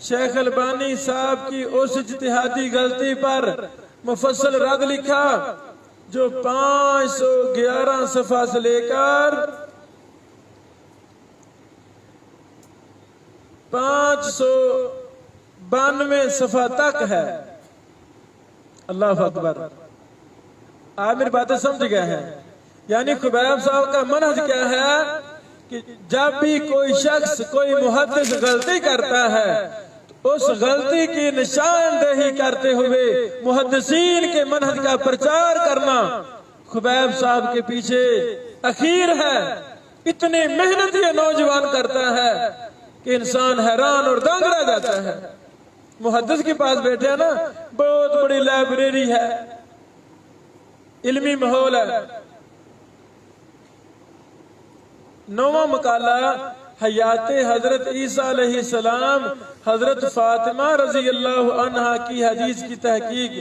شیخ البانی صاحب کی اس اجتہادی غلطی پر مفصل رد لکھا، جو 511 صفحہ سے لے کر 592 صفحہ تک ہے۔ اللہ اکبر، آپ میری باتیں سمجھ گئے ہیں؟ یعنی خبیب صاحب کا منہج کیا ہے کہ جب بھی کوئی شخص، کوئی محدث غلطی کرتا ہے، اس غلطی کی نشاندہی کرتے ہوئے محدثین کے منہج کا پرچار کرنا خبیب صاحب کے پیچھے اخیر ہے۔ اتنی محنت یہ نوجوان کرتا ہے کہ انسان حیران اور دنگ رہ جاتا ہے۔ محدث کے پاس بیٹھے ہیں نا، بہت بڑی لائبریری ہے، علمی ماحول ہے۔ 9واں مقالہ حیات حضرت عیسیٰ علیہ السلام، حضرت فاطمہ رضی اللہ عنہا کی حدیث کی تحقیق،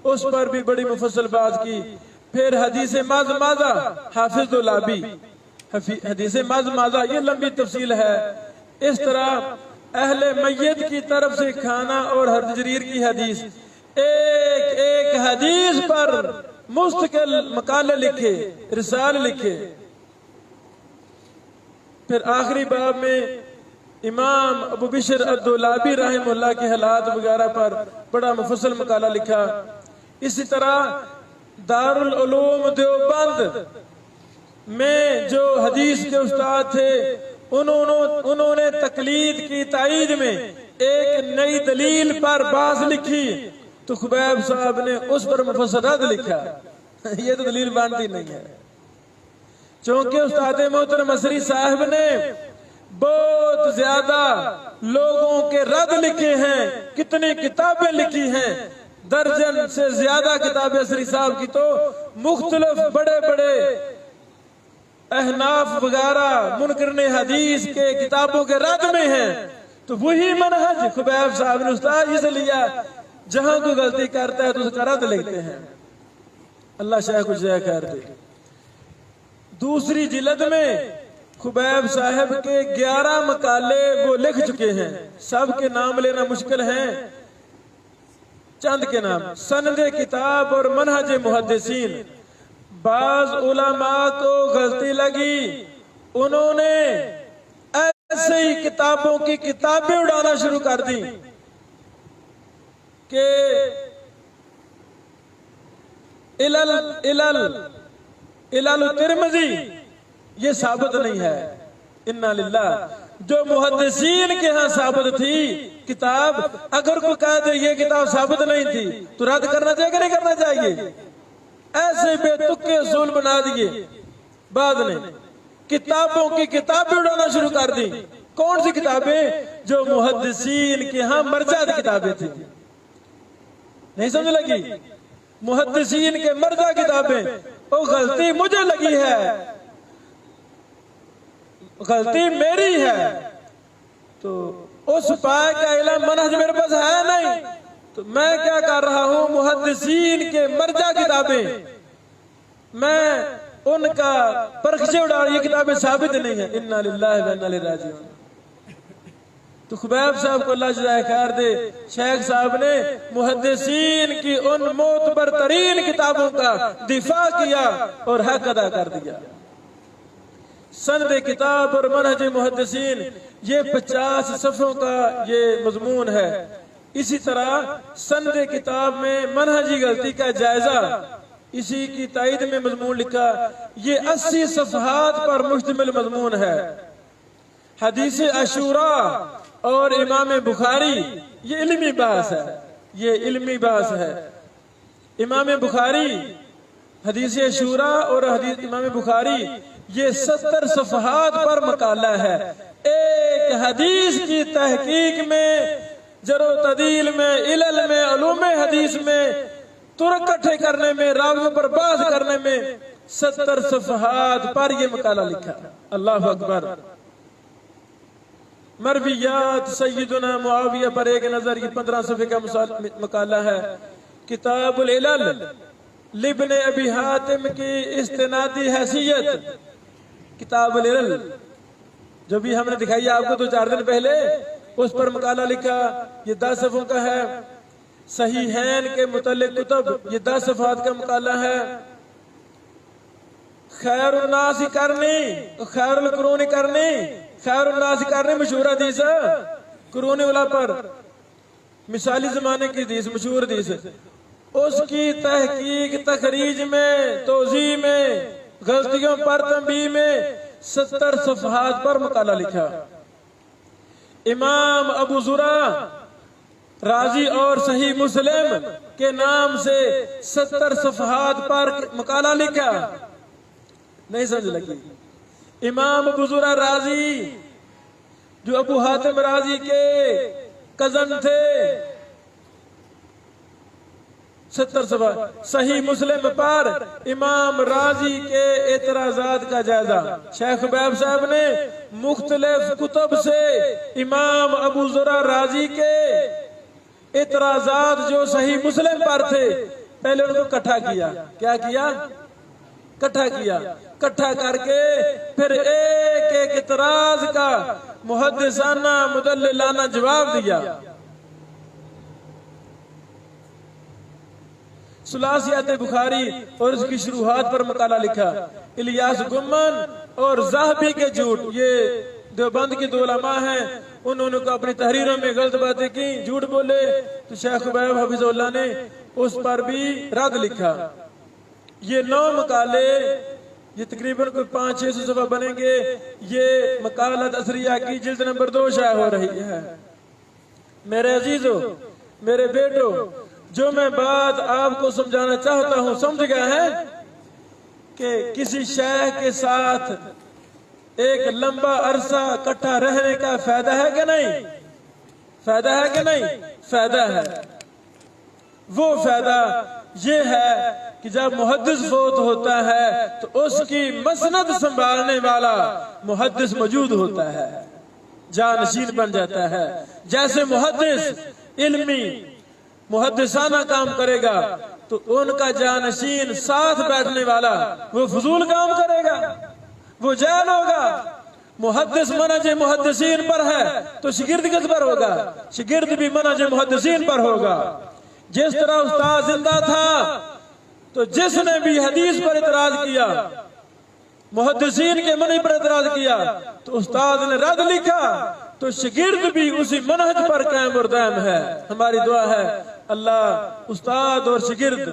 اس پر بھی بڑی مفصل بات کی۔ پھر حدیث مازمازہ، حافظ دولابی، حدیث مازمازہ، یہ لمبی تفصیل ہے۔ اس طرح اہل میت کی طرف سے کھانا اور تجریر کی حدیث، ایک ایک حدیث پر مستقل مقالے لکھے، رسالے لکھے۔ پھر آخری باب میں امام ابو بشر الدولابی رحمہ اللہ کے حالات وغیرہ پر بڑا مفصل مقالہ لکھا۔ اسی طرح دارالعلوم دیوبند میں جو حدیث کے استاد تھے انہوں نے تقلید کی تائید میں ایک نئی دلیل پر باز لکھی تو خبیب صاحب نے اس پر مفسرات لکھا. یہ تو دلیل بانتی نہیں ہے. چونکہ استاد محترم مصری صاحب نے بہت زیادہ لوگوں کے رد لکھے ہیں. کتنی کتابیں لکھی ہیں, درجن سے زیادہ کتابیں مصری صاحب کی تو مختلف بڑے بڑے احناف وغیرہ منکرین حدیث کے کتابوں کے رد میں ہیں. تو وہی منہج خبیب صاحب نے استاد جی سے لیا. جہاں کوئی غلطی کرتا ہے تو اس کا رد لکھتے ہیں. اللہ شیخ کو جزائے خیر دے. دوسری جلد میں خبیب صاحب کے 11 مقالے وہ لکھ چکے ہیں. سب کے نام لینا مشکل ہیں, چند کے نام. سند کتاب اور منہج محدثین. بعض علماء کو غلطی لگی, انہوں نے ایسے ہی کتابوں کی کتابیں اڑانا شروع کر دی کہ علل ترمذی یہ ثابت نہیں ہے. انا للہ. جو محدثین کے ہاں ثابت تھی کتاب, اگر کوئی کہہ دے یہ کتاب ثابت نہیں تھی تو رد کرنا چاہیے کہ نہیں کرنا چاہیے؟ ایسے بے تکے اصول بنا دیے. بعد نے کتابوں کی کتابیں اڑانا شروع کر دی. کون سی کتابیں؟ جو محدثین کے ہاں مرجع کتابیں تھیں. نہیں سمجھ لگی؟ محدثین کے مرجع کتابیں. وہ غلطی مجھے لگی ہے, غلطی میری ہے, تو اس پائے کا علم منہج میرے پاس ہے نہیں, تو میں کیا کر رہا ہوں؟ محدثین کے مرجع کتابیں میں ان کا پرخچے اڑا رہا. یہ کتابیں ثابت نہیں ہیں. انا للہ و انا الیہ راجعون. تو خبیب صاحب کو اللہ جزائے خیر دے, شیخ صاحب نے محدثین کی ان معتبر ترین کتابوں کا دفاع کیا اور حق ادا کر دیا. سند کتاب اور منہج محدثین یہ 50 صفحوں کا یہ مضمون ہے. اسی طرح سند کتاب میں منہجی غلطی کا جائزہ, اسی کی تائید میں مضمون لکھا. یہ 80 صفحات پر مشتمل مضمون ہے. حدیث عاشوراء اور امام بخاری یہ علمی بحث ہے, یہ علمی بحث ہے. امام بخاری حدیث عاشوراء اور حدیث امام بخاری یہ 70 صفحات پر مقالہ ہے. ایک حدیث کی تحقیق میں, جرح و تعدیل میں, علل میں, علوم حدیث میں, ترک اکٹھے کرنے میں, راویوں پر بحث کرنے میں 70 صفحات پر یہ مقالہ لکھا. اللہ اکبر. مرویات سیدنا معاویہ پر ایک نظر, یہ 15 صفحے کا مقالہ ہے. کتاب العلل لابن ابی حاتم کی استنادی حیثیت. کتاب العلل جو بھی ہم نے دکھائی آپ کو تو 4 دن پہلے, اس پر مقالہ لکھا. یہ 10 صفحوں کا ہے. صحیحین کے متعلق کتب یہ 10 صفحات کا مقالہ ہے. خیر الناس کرنی, خیر القرون کرنی, خیر الناس کرنی مشہور حدیث ہے. قرون اولا پر مثالی زمانے کی حدیث, مشہور حدیث. اس کی تحقیق, تخریج میں, توضیح میں, غلطیوں پر تنبیہ میں 70 صفحات پر مقالہ لکھا. امام ابو زرع رازی اور صحیح مسلم کے نام سے 70 صفحات پر مقالہ لکھا. نہیں سمجھ لگی؟ امام ابو زرع رازی جو ابو حاتم رازی کے کزن تھے, 70 صفحہ. صحیح مسلم پر امام رازی کے اعتراضات کا جائزہ. شیخ خبیب صاحب نے مختلف کتب سے امام ابو زرع رازی کے اعتراضات جو صحیح مسلم پر تھے پہلے ان کو اکٹھا کیا. کیا کیا؟ اکٹھا کیا. اکٹھا کر کے پھر ایک ایک اعتراض کا محدثانہ مدللانہ جواب دیا. ثلاثیات بخاری اور اس کی شروحات پر مقالہ لکھا. الیاس گمن اور زاہبی کے جھوٹ, یہ دیوبند کی 2 علماء ہیں, انہوں نے اپنی تحریروں میں غلط باتیں کی, جھوٹ بولے, تو شیخ خبیب حفظ اللہ نے اس پر بھی رد لکھا. یہ 9 مقالے یہ تقریباً کوئی 500-600 صفحہ بنیں گے. یہ مقالات اثریہ کی جلد نمبر 2 شائع ہو رہی ہے. میرے عزیزو، میرے بیٹو، جو میں بات آپ کو سمجھانا چاہتا ہوں سمجھ گئے ہیں کہ کسی شیخ کے ساتھ ایک لمبا عرصہ اکٹھا رہنے کا فائدہ ہے کہ نہیں؟ فائدہ ہے کہ نہیں؟ فائدہ ہے. وہ فائدہ یہ ہے کہ جب محدث فوت ہوتا ہے تو اس کی مسند سنبھالنے والا محدث موجود ہوتا ہے، جانشین بن جاتا ہے. جیسے محدث علمی محدثانہ کام کرے گا تو ان کا جانشین ساتھ بیٹھنے والا وہ فضول کام کرے گا، وہ جاہل ہوگا. محدث منہج محدثین پر ہے تو شاگرد کس پر ہوگا؟ شاگرد بھی منہج محدثین پر ہوگا. جس طرح استاد زندہ تھا تو جس نے بھی حدیث پر اعتراض کیا، محدثین کے منہج پر اعتراض کیا تو استاد نے رد لکھا تو شاگرد بھی اسی منہج پر قائم اور دائم ہے. ہماری دعا ہے اللہ استاد اور شاگرد،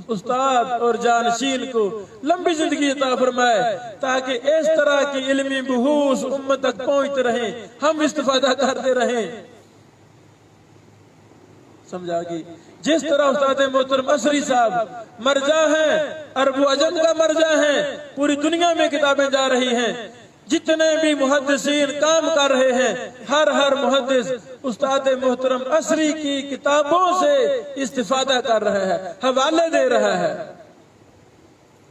استاد اور جانشین کو لمبی زندگی عطا فرمائے تاکہ اس طرح کی علمی بحوث امت تک پہنچتے رہیں، ہم استفادہ کرتے رہیں. سمجھا گی؟ جس طرح استاد محترم عصری صاحب مرجع ہیں، عرب و عجم کا مرجع ہیں، پوری دنیا میں کتابیں جا رہی ہیں. جتنے بھی محدثین کام کر رہے ہیں، ہر محدث استاد محترم عصری کی کتابوں سے استفادہ کر رہا ہے، حوالے دے رہا ہے.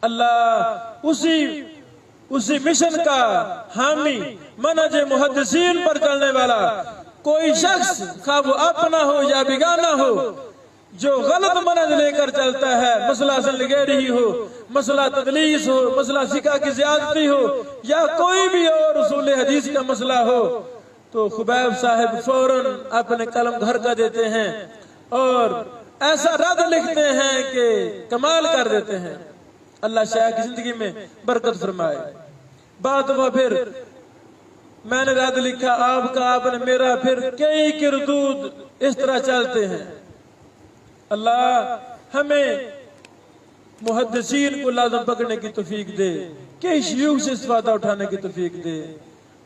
اللہ اسی مشن کا حامی، منہج محدثین پر چلنے والا کوئی شخص خواہ وہ اپنا ہو یا بیگانہ ہو جو غلط منہج لے کر چلتا ہے، مسئلہ حسن لغیری ہو، مسئلہ تدلیس ہو، مسئلہ فقہ کی زیادتی ہو یا کوئی بھی اور اصول حدیث کا مسئلہ ہو، تو خبیب صاحب فوراً اپنے قلم گھر کا دیتے ہیں اور ایسا رد لکھتے ہیں کہ کمال کر دیتے ہیں. اللہ شیخ کی زندگی میں برکت فرمائے. بات ہوا پھر میں نے رد لکھا آپ کا، آپ نے میرا، پھر کئی کردود اس طرح چلتے ہیں. اللہ ہمیں محدثین کو لازم پکڑنے کی توفیق دے، کئی شیوخ سے استفادہ اٹھانے کی توفیق دے.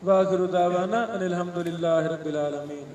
وآخر دعوانا ان الحمدللہ رب العالمین.